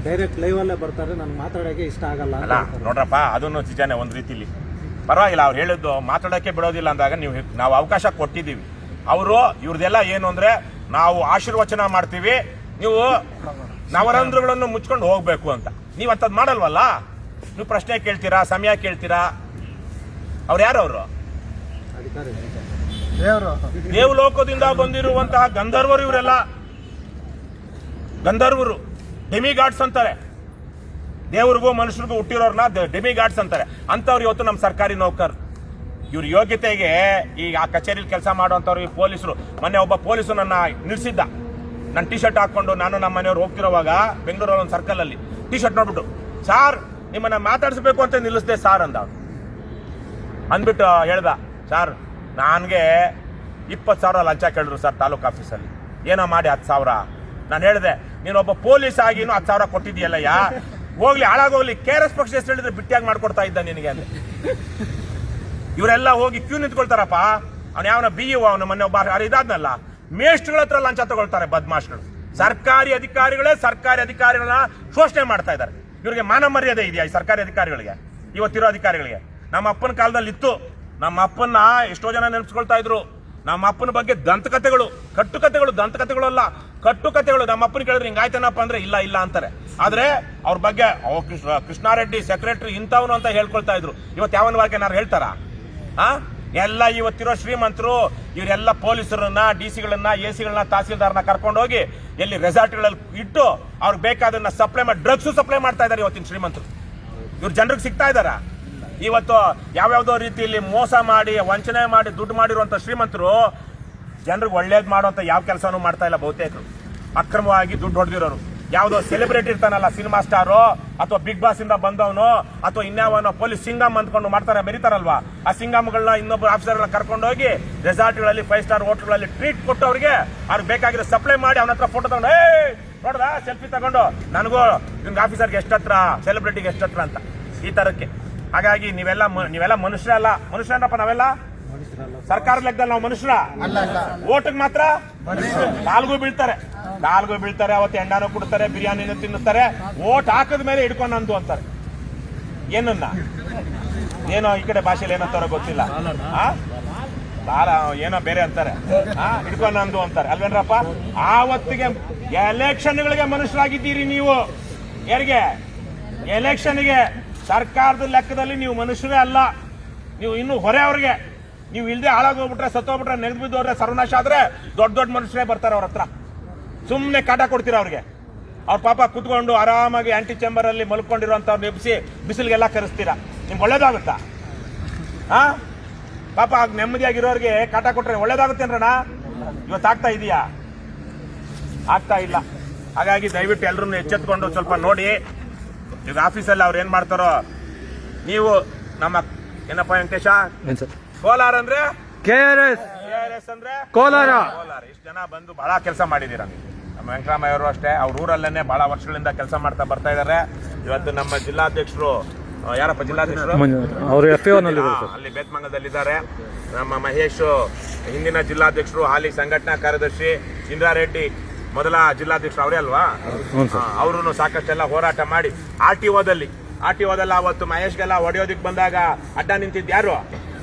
ಡೈರೆಕ್ಟ್ ಲೈವ್ ಅಲ್ಲೇ ಬರ್ತಾರೆ, ನನಗೆ ಮಾತಾಡೋಕೆ ಇಷ್ಟ ಆಗಲ್ಲ ಅಲ್ಲ ನೋಡ್ರಪ್ಪ, ಅದನ್ನು ನಿಜಾನೆ ಒಂದು ರೀತಿಲಿ ಪರವಾಗಿಲ್ಲ. ಅವ್ರು ಹೇಳಿದ್ದು ಮಾತಾಡೋಕ್ಕೆ ಬಿಡೋದಿಲ್ಲ ಅಂದಾಗ ನಾವು ಅವಕಾಶ ಕೊಟ್ಟಿದ್ದೀವಿ. ಅವರು ಇವ್ರದೆಲ್ಲ ಏನು ಅಂದರೆ, ನಾವು ಆಶೀರ್ವಚನ ಮಾಡ್ತೀವಿ, ನೀವು ನವರಂಧ್ರಗಳನ್ನು ಮುಚ್ಕೊಂಡು ಹೋಗ್ಬೇಕು ಅಂತ. ನೀವು ಅಂಥದ್ದು ಮಾಡಲ್ವಲ್ಲ. ನೀವು ಪ್ರಶ್ನೆ ಕೇಳ್ತೀರಾ, ಸಮಯ ಕೇಳ್ತೀರಾ. ಅವ್ರು ಯಾರು? ಅವರು ದೇವಲೋಕದಿಂದ ಬಂದಿರುವಂತಹ ಗಂಧರ್ವರು. ಇವರೆಲ್ಲ ಗಂಧರ್ವರು, ಡೆಮಿಗಾಡ್ಸ್ ಅಂತಾರೆ. ದೇವ್ರಿಗೂ ಮನುಷ್ಯರಿಗೂ ಹುಟ್ಟಿರೋರ್ನ ಡೆಮಿಗಾಡ್ಸ್ ಅಂತಾರೆ. ಅಂಥವ್ರು ಇವತ್ತು ನಮ್ಮ ಸರ್ಕಾರಿ ನೌಕರ್. ಇವ್ರ ಯೋಗ್ಯತೆಗೆ ಈಗ ಆ ಕಚೇರಿಲಿ ಕೆಲಸ ಮಾಡುವಂಥವ್ರು ಈ ಪೊಲೀಸರು. ಮೊನ್ನೆ ಒಬ್ಬ ಪೊಲೀಸು ನನ್ನ ನಿಲ್ಲಿಸಿದ್ದ. ನಾನು ಟಿ ಶರ್ಟ್ ಹಾಕೊಂಡು ನಾನು ನಮ್ಮ ಮನೆಯವ್ರು ಹೋಗ್ತಿರೋವಾಗ ಬೆಂಗಳೂರಲ್ಲಿ ಒಂದು ಸರ್ಕಲಲ್ಲಿ ಟಿ ಶರ್ಟ್ ನೋಡ್ಬಿಟ್ಟು, ಸಾರ್ ನಿಮ್ಮನ್ನ ಮಾತಾಡಿಸ್ಬೇಕು ಅಂತ ನಿಲ್ಲಿಸ್ದೆ ಸಾರ್ ಅಂದ. ಅಂದ್ಬಿಟ್ಟು ಹೇಳ್ದ, ಸಾರ್ ನನಗೆ 20,000 ಲಂಚ ಕೇಳಿದ್ರು ಸರ್ ತಾಲೂಕು ಆಫೀಸಲ್ಲಿ, ಏನೋ ಮಾಡಿ 10,000. ನಾನು ಹೇಳಿದೆ, ನೀನೊಬ್ಬ ಪೊಲೀಸ್ ಆಗಿನೂ 10,000 ಕೊಟ್ಟಿದ್ದೀಯಲ್ಲಯ್ಯ, ಹೋಗ್ಲಿ ಹಾಳಾಗೋಗ್ಲಿ, KRS ಪಕ್ಷ ಎಷ್ಟು ಹೇಳಿದ್ರೆ ಬಿಟ್ಟಿಯಾಗಿ ಮಾಡ್ಕೊಡ್ತಾ ಇದ್ದ ನಿನಗೆ ಅಂದ್ರೆ. ಇವರೆಲ್ಲ ಹೋಗಿ ಕ್ಯೂ ನಿಂತ್ಕೊಳ್ತಾರಪ್ಪ. ಅವ್ನು ಯಾವನ BU, ಅವನ ಮೊನ್ನೆ ಒಬ್ಬ ಇದಾದ್ನಲ್ಲ, ಮೇಷ್ಟ್ಗಳ ಹತ್ರ ಲಂಚ ತಗೊಳ್ತಾರೆ ಬದ್ಮಾಷ್ಗಳು. ಸರ್ಕಾರಿ ಅಧಿಕಾರಿಗಳನ್ನ ಶೋಷಣೆ ಮಾಡ್ತಾ ಇದ್ದಾರೆ. ಇವ್ರಿಗೆ ಮಾನ ಮರ್ಯಾದೆ ಇದೆಯಾ ಈ ಸರ್ಕಾರಿ ಅಧಿಕಾರಿಗಳಿಗೆ? ಇವತ್ತಿರೋ ಅಧಿಕಾರಿಗಳಿಗೆ? ನಮ್ಮ ಅಪ್ಪನ ಕಾಲದಲ್ಲಿ ಇತ್ತು. ನಮ್ಮ ಅಪ್ಪನ್ನ ಎಷ್ಟೋ ಜನ ನೆನೆಸ್ಕೊಳ್ತಾ ಇದ್ರು. ನಮ್ಮ ಅಪ್ಪನ ಬಗ್ಗೆ ದಂತಕಥೆಗಳು, ದಂತಕಥೆಗಳು ಅಲ್ಲ, ಕಟ್ಟುಕಥೆಗಳು. ನಮ್ಮ ಅಪ್ಪನ ಕೇಳಿದ್ರೆ ಹಿಂಗಾಯ್ತೇನಪ್ಪ ಅಂದ್ರೆ ಇಲ್ಲ ಅಂತಾರೆ. ಆದ್ರೆ ಅವ್ರ ಬಗ್ಗೆ ಕೃಷ್ಣಾರೆಡ್ಡಿ ಸೆಕ್ರೆಟರಿ ಇಂಥವನು ಅಂತ ಹೇಳ್ಕೊಳ್ತಾ ಇದ್ರು. ಇವತ್ತು ಯಾವನ ಬಗ್ಗೆ ಏನಾರು ಹೇಳ್ತಾರ? ಎಲ್ಲ ಇವತ್ತಿರೋ ಶ್ರೀಮಂತರು ಇವರೆಲ್ಲ ಪೊಲೀಸರನ್ನ, DC-ಗಳನ್ನ, AC-ಗಳನ್ನ, ತಹಸೀಲ್ದಾರ್ನ ಕರ್ಕೊಂಡೋಗಿ ಎಲ್ಲಿ ರೆಸಾರ್ಟ್ಗಳಲ್ಲಿ ಇಟ್ಟು ಅವ್ರಿಗೆ ಬೇಕಾದನ್ನ ಸಪ್ಲೈ ಮಾಡಿ, ಡ್ರಗ್ಸು ಸಪ್ಲೈ ಮಾಡ್ತಾ ಇದ್ದಾರೆ ಇವತ್ತಿನ ಶ್ರೀಮಂತರು. ಇವ್ರು ಜನರಿಗೆ ಸಿಗ್ತಾ ಇದಾರ? ಇವತ್ತು ಯಾವ್ಯಾವ್ದೋ ರೀತಿಯಲ್ಲಿ ಮೋಸ ಮಾಡಿ, ವಂಚನೆ ಮಾಡಿ ದುಡ್ಡು ಮಾಡಿರುವಂತ ಶ್ರೀಮಂತರು ಜನರಿಗೆ ಒಳ್ಳೇದು ಮಾಡುವಂತ ಯಾವ ಕೆಲಸನೂ ಮಾಡ್ತಾ ಇಲ್ಲ. ಬಹುತೇಕರು ಅಕ್ರಮವಾಗಿ ದುಡ್ಡು ಹೊಡೆದಿರೋರು. ಯಾವುದೋ ಸೆಲೆಬ್ರಿಟಿ ಇರ್ತಾನಲ್ಲ, ಸಿನಿಮಾ ಸ್ಟಾರು ಅಥವಾ ಬಿಗ್ ಬಾಸ್ ಇಂದ ಬಂದವನು ಅಥವಾ ಇನ್ಯಾವನೋ ಪೊಲೀಸ್ ಸಿಂಗಮ್ ಅಂದ್ಕೊಂಡು ಮಾಡ್ತಾರೆ, ಮೆರಿತಾರಲ್ವಾ, ಆ ಸಿಂಗಮ್ಗಳನ್ನ ಇನ್ನೊಬ್ಬರು ಆಫೀಸರ್ಗಳನ್ನ ಕರ್ಕೊಂಡೋಗಿ ರೆಸಾರ್ಟ್ಗಳಲ್ಲಿ, 5 ಸ್ಟಾರ್ ಹೋಟೆಲ್ಗಳಲ್ಲಿ ಟ್ರೀಟ್ ಕೊಟ್ಟು ಅವ್ರಿಗೆ ಬೇಕಿರೋ ಸಪ್ಲೈ ಮಾಡಿ ಅವನ ಹತ್ರ ಫೋಟೋ ತಗೊಂಡು, ನೋಡ್ದ ಸೆಲ್ಫಿ ತಗೊಂಡು, ನನಗೂ ನಿಮ್ಗೆ ಆಫೀಸರ್ಗೆ ಎಷ್ಟತ್ರ, ಸೆಲೆಬ್ರಿಟಿಗೆ ಎಷ್ಟತ್ರ ಅಂತ, ಈ ತರಕ್ಕೆ. ಹಾಗಾಗಿ ನೀವೆಲ್ಲ ಮನುಷ್ಯರಲ್ಲ. ಮನುಷ್ಯರಪ್ಪ ನಾವೆಲ್ಲ? ಸರ್ಕಾರ ಲೆಕ್ಕದಲ್ಲಿ ನಾವು ಮನುಷ್ಯರ? ಓಟಿಗೆ ಮಾತ್ರ ಕಾಲ್ಗೂ ಬೀಳ್ತಾರೆ. ಅವತ್ತು ಎಂಡಾನು ಕೊಡ್ತಾರೆ, ಬಿರಿಯಾನಿನ ತಿನ್ನುತ್ತಾರೆ. ಓಟ್ ಹಾಕದ ಮೇಲೆ ಹಿಡ್ಕೊಂಡು ನಂದು ಅಂತಾರೆ. ಏನೋ ಈ ಕಡೆ ಭಾಷೆಯಲ್ಲಿ ಏನಂತಾರೋ ಗೊತ್ತಿಲ್ಲ, ಏನೋ ಬೇರೆ ಅಂತಾರೆ, ಹಿಡ್ಕೊಂಡು ನಂದು ಅಂತಾರೆ ಅಲ್ವೇನ್ರಪ್ಪ? ಆವತ್ತಿಗೆ ಎಲೆಕ್ಷನ್ಗಳಿಗೆ ಮನುಷ್ಯರಾಗಿದ್ದೀರಿ ನೀವು. ಯಾರಿಗೆ? ಎಲೆಕ್ಷನ್ಗೆ. ಸರ್ಕಾರದ ಲೆಕ್ಕದಲ್ಲಿ ನೀವು ಮನುಷ್ಯರೇ ಅಲ್ಲ. ನೀವು ಇನ್ನು ಹೊರೆ ಅವ್ರಿಗೆ. ನೀವು ಇಲ್ಲದೆ ಹಾಳಾಗೋಗ್ಬಿಟ್ರೆ, ಸತ್ತೋಗ್ಬಿಟ್ರೆ, ನೆಗೆದು ಬಿದ್ದೋದ್ರೆ, ಸರ್ವನಾಶ ಆದ್ರೆ ದೊಡ್ಡ ಮನುಷ್ಯರೇ ಬರ್ತಾರೆ ಅವ್ರ ಹತ್ರ. ಸುಮ್ಮನೆ ಕಾಟ ಕೊಡ್ತೀರ ಅವ್ರಿಗೆ. ಅವ್ರ ಪಾಪ ಕುತ್ಕೊಂಡು ಆರಾಮಾಗಿ ಆಂಟಿ ಚೇಂಬರ್ ಅಲ್ಲಿ ಮಲ್ಕೊಂಡಿರೋಂಥವ್ರು ಎಬ್ಬಿಸಿ ಬಿಸಿಲಿಗೆಲ್ಲ ಕರೆಸ್ತೀರಾ. ನಿಮ್ಗೆ ಒಳ್ಳೇದಾಗುತ್ತಾ? ಪಾಪ ನೆಮ್ಮದಿಯಾಗಿರೋರಿಗೆ ಕಾಟ ಕೊಟ್ರೆ ಒಳ್ಳೇದಾಗುತ್ತೇನ್ರಣ? ಇವತ್ತು ಆಗ್ತಾ ಇದೆಯಾ? ಆಗ್ತಾ ಇಲ್ಲ. ಹಾಗಾಗಿ ದಯವಿಟ್ಟು ಎಲ್ಲರೂ ಎಚ್ಚೆತ್ಕೊಂಡು ಸ್ವಲ್ಪ ನೋಡಿ. ಈಗ ಆಫೀಸಲ್ಲಿ ಅವ್ರು ಏನ್ ಮಾಡ್ತಾರೋ, ನೀವು ನಮ್ಮ ಏನಪ್ಪ ವೆಂಕಟೇಶ, ಕೋಲಾರ ಅಂದ್ರೆ KRS ಅಂದ್ರೆ ಕೋಲಾರ. ಇಷ್ಟು ಜನ ಬಂದು ಬಹಳ ಕೆಲಸ ಮಾಡಿದೀರ. ನಮ್ಮ ವೆಂಕಟರಾಮಯ್ಯ ಅವರು ಅಷ್ಟೇ, ಅವ್ರ ಊರಲ್ಲೇನೆ ಬಹಳ ವರ್ಷಗಳಿಂದ ಕೆಲಸ ಮಾಡ್ತಾ ಬರ್ತಾ ಇದ್ದಾರೆ. ಇವತ್ತು ನಮ್ಮ ಜಿಲ್ಲಾಧ್ಯಕ್ಷರು, ಯಾರಪ್ಪ ಜಿಲ್ಲಾಧ್ಯಕ್ಷರು? ಅಲ್ಲಿ ಬೇತ್ಮಂಗದಲ್ಲಿದ್ದಾರೆ. ನಮ್ಮ ಮಹೇಶ್ ಹಿಂದಿನ ಜಿಲ್ಲಾಧ್ಯಕ್ಷರು, ಹಾಲಿ ಸಂಘಟನಾ ಕಾರ್ಯದರ್ಶಿ. ಇಂದ್ರಾರೆಡ್ಡಿ ಮೊದಲ ಜಿಲ್ಲಾಧ್ಯಕ್ಷರು ಅವರೇ ಅಲ್ವಾ? ಅವರು ಸಾಕಷ್ಟೆಲ್ಲ ಹೋರಾಟ ಮಾಡಿ RTOದಲ್ಲಿ ಅವತ್ತು ಮಹೇಶ್ಗೆಲ್ಲ ಹೊಡೆಯೋದಿಕ್ ಬಂದಾಗ ಅಡ್ಡ ನಿಂತಿದ್ದು ಯಾರು?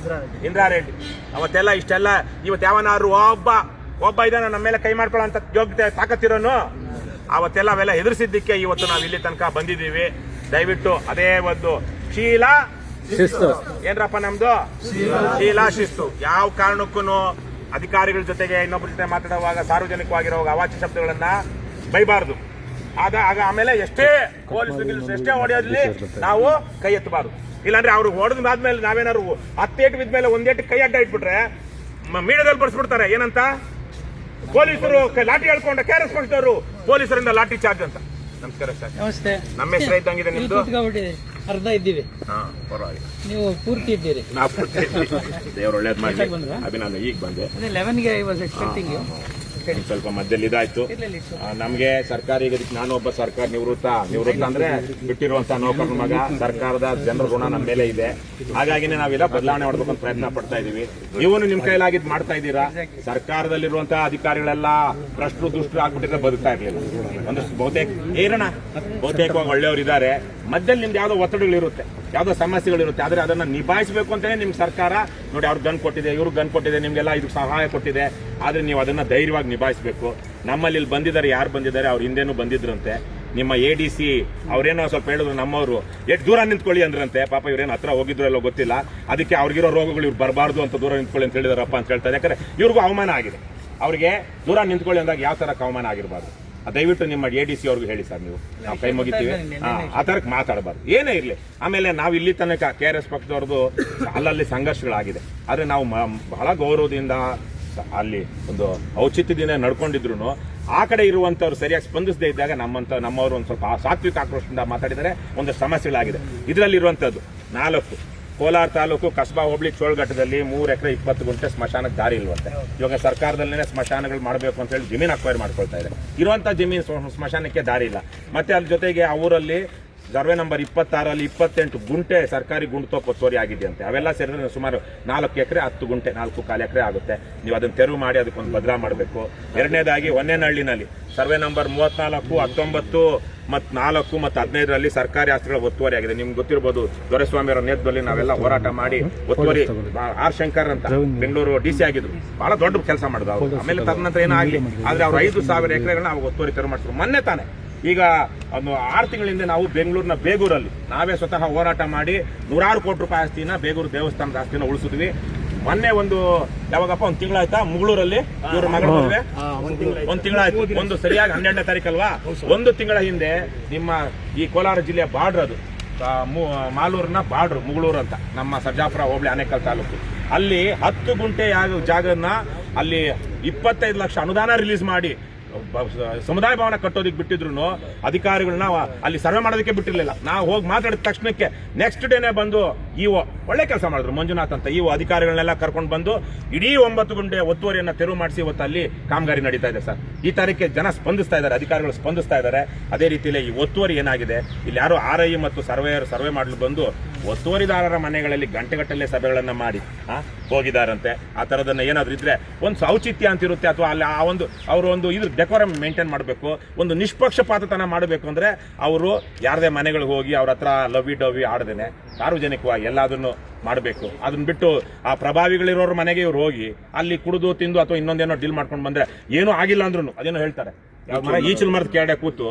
ಇಂದ್ರಾರೆಡ್ಡಿ. ಅವತ್ತೆಲ್ಲ ಇಷ್ಟೆಲ್ಲ. ಇವತ್ತು ಯಾವನಾರು ಒಬ್ಬ ಇದಾನ ನಮ್ಮ ಮೇಲೆ ಕೈ ಮಾಡ್ಕೊಳ್ಳೋ ಅಂತ ಯೋಗ್ಯತೆ ತಾಕತ್ತಿರೋನು? ಅವತ್ತೆಲ್ಲ ಅವೆಲ್ಲ ಎದುರಿಸಿದ್ದಕ್ಕೆ ಇವತ್ತು ನಾವು ಇಲ್ಲಿ ತನಕ ಬಂದಿದ್ದೀವಿ. ದಯವಿಟ್ಟು ಅದೇ ಒಂದು ಶೀಲ ಶಿಸ್ತು ಏನ್ರಪ್ಪ ನಮ್ದು? ಶೀಲ ಶಿಸ್ತು. ಯಾವ ಕಾರಣಕ್ಕೂ ಅಧಿಕಾರಿಗಳ ಜೊತೆಗೆ ಇನ್ನೊಬ್ಬರ ಜೊತೆ ಮಾತಾಡುವಾಗ ಸಾರ್ವಜನಿಕವಾಗಿರೋ ಅವಾಚ್ಯ ಶಬ್ದಗಳನ್ನ ಬೈಬಾರ್ದು. ಆಗ ಆಮೇಲೆ ಎಷ್ಟೇ ಪೊಲೀಸ್ ಎಷ್ಟೇ ಹೊಡೆಯೋದ್ರಲ್ಲಿ ನಾವು ಕೈ ಎತ್ತಬಾರ್ದು. ಇಲ್ಲಾಂದ್ರೆ ಅವ್ರು ಹೊಡೆದಾದ್ಮೇಲೆ ನಾವೇನಾದ್ರು 10 ಏಟು ಬಿದ್ಮೇಲೆ 1 ಏಟು ಕೈ ಅಡ್ಡ ಇಟ್ಬಿಟ್ರೆ ಮೀಡಿಯಾದಲ್ಲಿ ಬರ್ಸ್ಬಿಡ್ತಾರೆ. ಏನಂತ? ಪೊಲೀಸರು ಲಾಠಿ ಹೇಳ್ಕೊಂಡ KRS ಪಕ್ಷದವರು ಪೊಲೀಸರಿಂದ ಲಾಠಿ ಚಾರ್ಜ್ ಅಂತ. ನಮಸ್ಕಾರ ಸರ್. ನಮಸ್ತೆ. ನಮ್ಮ ಹೆಸರು ಇದ್ದಂಗಿದೆ ನಿಮ್ದು? ಅರ್ಧ ಇದ್ದೀವಿ. ಪರವಾಗಿಲ್ಲ. ನೀವು ಪೂರ್ತಿ ಇದ್ದೀರಿ. ದೇವ್ರು ಒಳ್ಳೇದ್ ಮಾಡಿ. ನಾನು ಈಗ ಬಂದೆ. 11ಗೆ ಐ ವಾಸ್ ಎಕ್ಸ್ಪೆಕ್ಟಿಂಗ್ ಯು. ಒಂದ್ ಸ್ವಲ್ಪ ಮಧ್ಯದಲ್ಲಿ ಇದಾಯ್ತು. ನಮಗೆ ಸರ್ಕಾರಿ ಇದಕ್ಕೆ ನಾನೊಬ್ಬ ಸರ್ಕಾರ ನಿವೃತ್ತ ಅಂದ್ರೆ ಬಿಟ್ಟಿರುವಂತ ನೌಕರನ ಮಗ. ಸರ್ಕಾರದ ಜನರ ಋಣ ನಮ್ಮ ಮೇಲೆ ಇದೆ. ಹಾಗಾಗಿನೇ ನಾವೆಲ್ಲ ಬದಲಾವಣೆ ಮಾಡ್ಬೇಕು ಅಂತ ಪ್ರಯತ್ನ ಪಡ್ತಾ ಇದೀವಿ. ನೀವು ನಿಮ್ ಕೈಲಾಗಿದ್ದು ಮಾಡ್ತಾ ಇದ್ದೀರಾ. ಸರ್ಕಾರದಲ್ಲಿರುವಂತಹ ಅಧಿಕಾರಿಗಳೆಲ್ಲ ಭ್ರಷ್ಟರು ದುಷ್ಟರು ಆಗ್ಬಿಟ್ಟಿದ್ರೆ ಬದುಕ್ತಾ ಇರ್ಲಿಲ್ಲ. ಒಂದು ಬಹುತೇಕವಾಗಿ ಒಳ್ಳೆಯವರು ಇದ್ದಾರೆ. ಮಧ್ಯದಲ್ಲಿ ನಿಮ್ದು ಯಾವ್ದೋ ಒತ್ತಡಗಳಿರುತ್ತೆ, ಯಾವ್ದೋ ಸಮಸ್ಯೆಗಳಿರುತ್ತೆ. ಆದ್ರೆ ಅದನ್ನ ನಿಭಾಯಿಸಬೇಕು ಅಂತಾನೆ ನಿಮ್ಗೆ ಸರ್ಕಾರ ನೋಡಿ ಅವ್ರಿಗೆ ಗನ್ ಕೊಟ್ಟಿದೆ, ಇವ್ರಿಗೆ ಗನ್ ಕೊಟ್ಟಿದೆ, ನಿಮ್ಗೆಲ್ಲ ಇದಕ್ಕೆ ಸಹಾಯ ಕೊಟ್ಟಿದೆ. ಆದ್ರೆ ನೀವು ಅದನ್ನ ಧೈರ್ಯವಾಗಿ ನಿಭಾಯಿಸಬೇಕು. ನಮ್ಮಲ್ಲಿ ಇಲ್ಲಿ ಬಂದಿದ್ದಾರೆ, ಯಾರು ಬಂದಿದ್ದಾರೆ, ಅವ್ರ ಹಿಂದೆನೂ ಬಂದಿದ್ರಂತೆ. ನಿಮ್ಮ ADC ಅವ್ರೇನೋ ಸ್ವಲ್ಪ ಹೇಳಿದ್ರು, ನಮ್ಮವರು ಎಷ್ಟು ದೂರ ನಿಂತ್ಕೊಳ್ಳಿ ಅಂದ್ರಂತೆ. ಪಾಪ ಇವ್ರೇನು ಹತ್ರ ಹೋಗಿದ್ರು ಎಲ್ಲೋ ಗೊತ್ತಿಲ್ಲ. ಅದಕ್ಕೆ ಅವ್ರಿಗಿರೋ ರೋಗಗಳು ಇವ್ರು ಬರಬಾರ್ದು ಅಂತ ದೂರ ನಿಂತ್ಕೊಳ್ಳಿ ಅಂತ ಹೇಳಿದಾರಪ್ಪ ಅಂತ ಹೇಳ್ತಾರೆ. ಯಾಕಂದ್ರೆ ಇವ್ರಿಗೂ ಅವಮಾನ ಆಗಿದೆ. ಅವ್ರಿಗೆ ದೂರ ನಿಂತ್ಕೊಳ್ಳಿ ಅಂದಾಗ ಯಾವ ತರ ಅವಮಾನ ಆಗಿರಬಾರ್ದು. ದಯವಿಟ್ಟು ನಿಮ್ಮ ADC ಅವ್ರಿಗೆ ಹೇಳಿ ಸರ್, ನೀವು ನಾವು ಕೈ ಮುಗಿತೀವಿ, ಆ ತರಕ್ಕೆ ಮಾತಾಡಬಾರ್ದು, ಏನೇ ಇರಲಿ. ಆಮೇಲೆ ನಾವು ಇಲ್ಲಿ ತನಕ KRS ಪಕ್ಷದವ್ರದ್ದು ಅಲ್ಲಲ್ಲಿ ಸಂಘರ್ಷಗಳಾಗಿದೆ. ಆದ್ರೆ ನಾವು ಬಹಳ ಗೌರವದಿಂದ ಅಲ್ಲಿ ಒಂದು ಔಚಿತ್ಯದಿಂದ ನಡ್ಕೊಂಡಿದ್ರು ಆ ಕಡೆ ಇರುವಂತವ್ರು ಸರಿಯಾಗಿ ಸ್ಪಂದಿಸದೇ ಇದ್ದಾಗ ನಮ್ಮವರು ಒಂದು ಸ್ವಲ್ಪ ಸಾತ್ವಿಕ ಆಕ್ರೋಶದಿಂದ ಮಾತಾಡಿದರೆ ಒಂದಷ್ಟು ಸಮಸ್ಯೆಗಳಾಗಿದೆ. ಇದರಲ್ಲಿ ಇರುವಂತದ್ದು 4 ಕೋಲಾರ ತಾಲೂಕು ಕಸ್ಬಾ ಹೋಬಳಿ ಚೋಳಘಟ್ಟದಲ್ಲಿ 3 ಎಕರೆ 20 ಗುಂಟೆ ಸ್ಮಶಾನಕ್ಕೆ ದಾರಿ ಇಲ್ವಂತೆ. ಇವಾಗ ಸರ್ಕಾರದಲ್ಲೇ ಸ್ಮಶಾನಗಳು ಮಾಡಬೇಕು ಅಂತ ಹೇಳಿ ಜಮೀನು ಅಕ್ವೈರ್ ಮಾಡ್ಕೊಳ್ತಾ ಇದೆ. ಇರುವಂತ ಜಮೀನು ಸ್ಮಶಾನಕ್ಕೆ ದಾರಿ ಇಲ್ಲ. ಮತ್ತೆ ಅದ್ರ ಜೊತೆಗೆ ಆ ಊರಲ್ಲಿ ಸರ್ವೆ ನಂಬರ್ 26 28 ಗುಂಟೆ ಸರ್ಕಾರಿ ಗುಂಟು ಒತ್ತುವರಿ ಆಗಿದೆ ಅಂತೆ. ಅವೆಲ್ಲ ಸೇರಿದ್ರೆ ಸುಮಾರು 4 ಎಕರೆ 10 ಗುಂಟೆ 4.25 ಎಕರೆ ಆಗುತ್ತೆ. ನೀವು ಅದನ್ನು ತೆರವು ಮಾಡಿ ಅದಕ್ಕೊಂದು ಬದಲಾ ಮಾಡಬೇಕು. ಎರಡನೇದಾಗಿ ಹೊನ್ನೇನಹಳ್ಳಿನಲ್ಲಿ ಸರ್ವೆ ನಂಬರ್ 34 19 ಮತ್ತು 4 ಮತ್ತು 15ರಲ್ಲಿ ಸರ್ಕಾರಿ ಆಸ್ತಿಗಳ ಒತ್ತುವರಿ ಆಗಿದೆ. ನಿಮ್ಗೆ ಗೊತ್ತಿರಬಹುದು, ದೊರೆಸ್ವಾಮಿ ಅವರ ನೇತೃತ್ವದಲ್ಲಿ ನಾವೆಲ್ಲ ಹೋರಾಟ ಮಾಡಿ ಒತ್ತುವರಿ ಆರ್ ಶಂಕರ್ ಅಂತ ಬೆಂಗಳೂರು DC ಆಗಿದ್ರು, ಬಹಳ ದೊಡ್ಡ ಕೆಲಸ ಮಾಡಿದ್ರು ಅವರು. ಆಮೇಲೆ ತದನಂತರ ಏನಾಗಲಿ, ಆದ್ರೆ ಅವ್ರು 5,000 ಎಕರೆಗಳನ್ನ ಅವಾಗ ಒತ್ತುವರಿ ತೆರವು ಮಾಡಿದ್ರು ಮೊನ್ನೆ ತಾನೆ. ಈಗ ಒಂದು 6 ತಿಂಗಳಿಂದ ನಾವು ಬೆಂಗಳೂರಿನ ಬೇಗೂರಲ್ಲಿ ನಾವೇ ಸ್ವತಃ ಹೋರಾಟ ಮಾಡಿ 100 ಕೋಟಿ ರೂಪಾಯಿ ಆಸ್ತಿನ ಬೇಗೂರು ದೇವಸ್ಥಾನದ ಆಸ್ತಿನ ಉಳಿಸಿದ್ವಿ. ಮೊನ್ನೆ ಒಂದು ಯಾವಾಗಪ್ಪ ಒಂದು ತಿಂಗಳಾಯ್ತಾ ಮುಗಳೂರಲ್ಲಿ ಇವ್ರ ಮಗಳ ಮದುವೆ, ಒಂದು ತಿಂಗಳಾಯ್ತು. ಒಂದು ಸರಿಯಾಗಿ 12ನೇ ತಾರೀಕಲ್ವಾ, ಒಂದು ತಿಂಗಳ ಹಿಂದೆ ನಿಮ್ಮ ಈ ಕೋಲಾರ ಜಿಲ್ಲೆಯ ಬಾರ್ಡರ್, ಅದು ಮಾಲೂರಿನ ಬಾರ್ಡರ್ ಮುಗಳೂರು ಅಂತ, ನಮ್ಮ ಸರ್ಜಾಪುರ ಹೋಬಳಿ ಆನೇಕಲ್ ತಾಲೂಕು, ಅಲ್ಲಿ 10 ಗುಂಟೆ ಜಾಗನ್ನ ಅಲ್ಲಿ 25 ಲಕ್ಷ ಅನುದಾನ ರಿಲೀಸ್ ಮಾಡಿ ಸಮುದಾಯ ಭವನ ಕಟ್ಟೋದಕ್ಕೆ ಬಿಟ್ಟಿದ್ರು ಅಧಿಕಾರಿಗಳನ್ನ ಅಲ್ಲಿ ಸರ್ವೆ ಮಾಡೋದಕ್ಕೆ ಬಿಟ್ಟಿರ್ಲಿಲ್ಲ. ನಾವು ಹೋಗಿ ಮಾತಾಡಿದ ತಕ್ಷಣಕ್ಕೆ ನೆಕ್ಸ್ಟ್ ಡೇನೆ ಬಂದು ಇಒ ಒಳ್ಳೆ ಕೆಲಸ ಮಾಡಿದ್ರು, ಮಂಜುನಾಥ್ ಅಂತ ಇಒ ಅಧಿಕಾರಿಗಳನ್ನೆಲ್ಲ ಕರ್ಕೊಂಡು ಬಂದು ಇಡೀ 9 ಗುಂಟೆ ಒತ್ತುವರಿಯನ್ನ ತೆರವು ಮಾಡಿಸಿ ಇವತ್ತು ಅಲ್ಲಿ ಕಾಮಗಾರಿ ನಡೀತಾ ಇದೆ ಸರ್. ಈ ತಾರೀಕಿಗೆ ಜನ ಸ್ಪಂದಿಸ್ತಾ ಇದ್ದಾರೆ, ಅಧಿಕಾರಿಗಳು ಸ್ಪಂದಿಸ್ತಾ ಇದ್ದಾರೆ. ಅದೇ ರೀತಿಯಲ್ಲಿ ಈ ಒತ್ತುವರಿ ಏನಾಗಿದೆ, ಇಲ್ಲಿ ಯಾರು RI ಮತ್ತು ಸರ್ವೆ ಮಾಡಲು ಬಂದು ಒತ್ತುವರಿದಾರರ ಮನೆಗಳಲ್ಲಿ ಗಂಟೆಗಟ್ಟಲೆ ಸಭೆಗಳನ್ನ ಮಾಡಿ ಹೋಗಿದಾರಂತೆ. ಆ ತರದನ್ನ ಏನಾದ್ರು ಇದ್ರೆ ಒಂದು ಔಚಿತ್ಯ ಅಂತಿರುತ್ತೆ, ಅಥವಾ ಅಲ್ಲಿ ಆ ಒಂದು ಅವರು ಒಂದು ಇದ್ರ ಡೆಕೋರಮ್ ಮೇಂಟೈನ್ ಮಾಡಬೇಕು, ಒಂದು ನಿಷ್ಪಕ್ಷಪಾತತನ ಮಾಡಬೇಕು. ಅಂದ್ರೆ ಅವರು ಯಾರದೇ ಮನೆಗಳಿಗೆ ಹೋಗಿ ಅವ್ರ ಹತ್ರ ಲವ್ವಿ ಡವ್ವಿ ಆಡದೇನೆ ಸಾರ್ವಜನಿಕವಾಗಿ ಎಲ್ಲದನ್ನು ಮಾಡಬೇಕು. ಅದನ್ನ ಬಿಟ್ಟು ಆ ಪ್ರಭಾವಿಗಳಿರೋರ ಮನೆಗೆ ಇವ್ರು ಹೋಗಿ ಅಲ್ಲಿ ಕುಡಿದು ತಿಂದು ಅಥವಾ ಇನ್ನೊಂದೇನೋ ಡೀಲ್ ಮಾಡ್ಕೊಂಡು ಬಂದ್ರೆ ಏನೂ ಆಗಿಲ್ಲ ಅಂದ್ರೂ ಅದೇನೋ ಹೇಳ್ತಾರೆ, ಯಾವ ಮರ ಈಚಲ್ ಮರದ ಕೆಳಗಡೆ ಕೂತು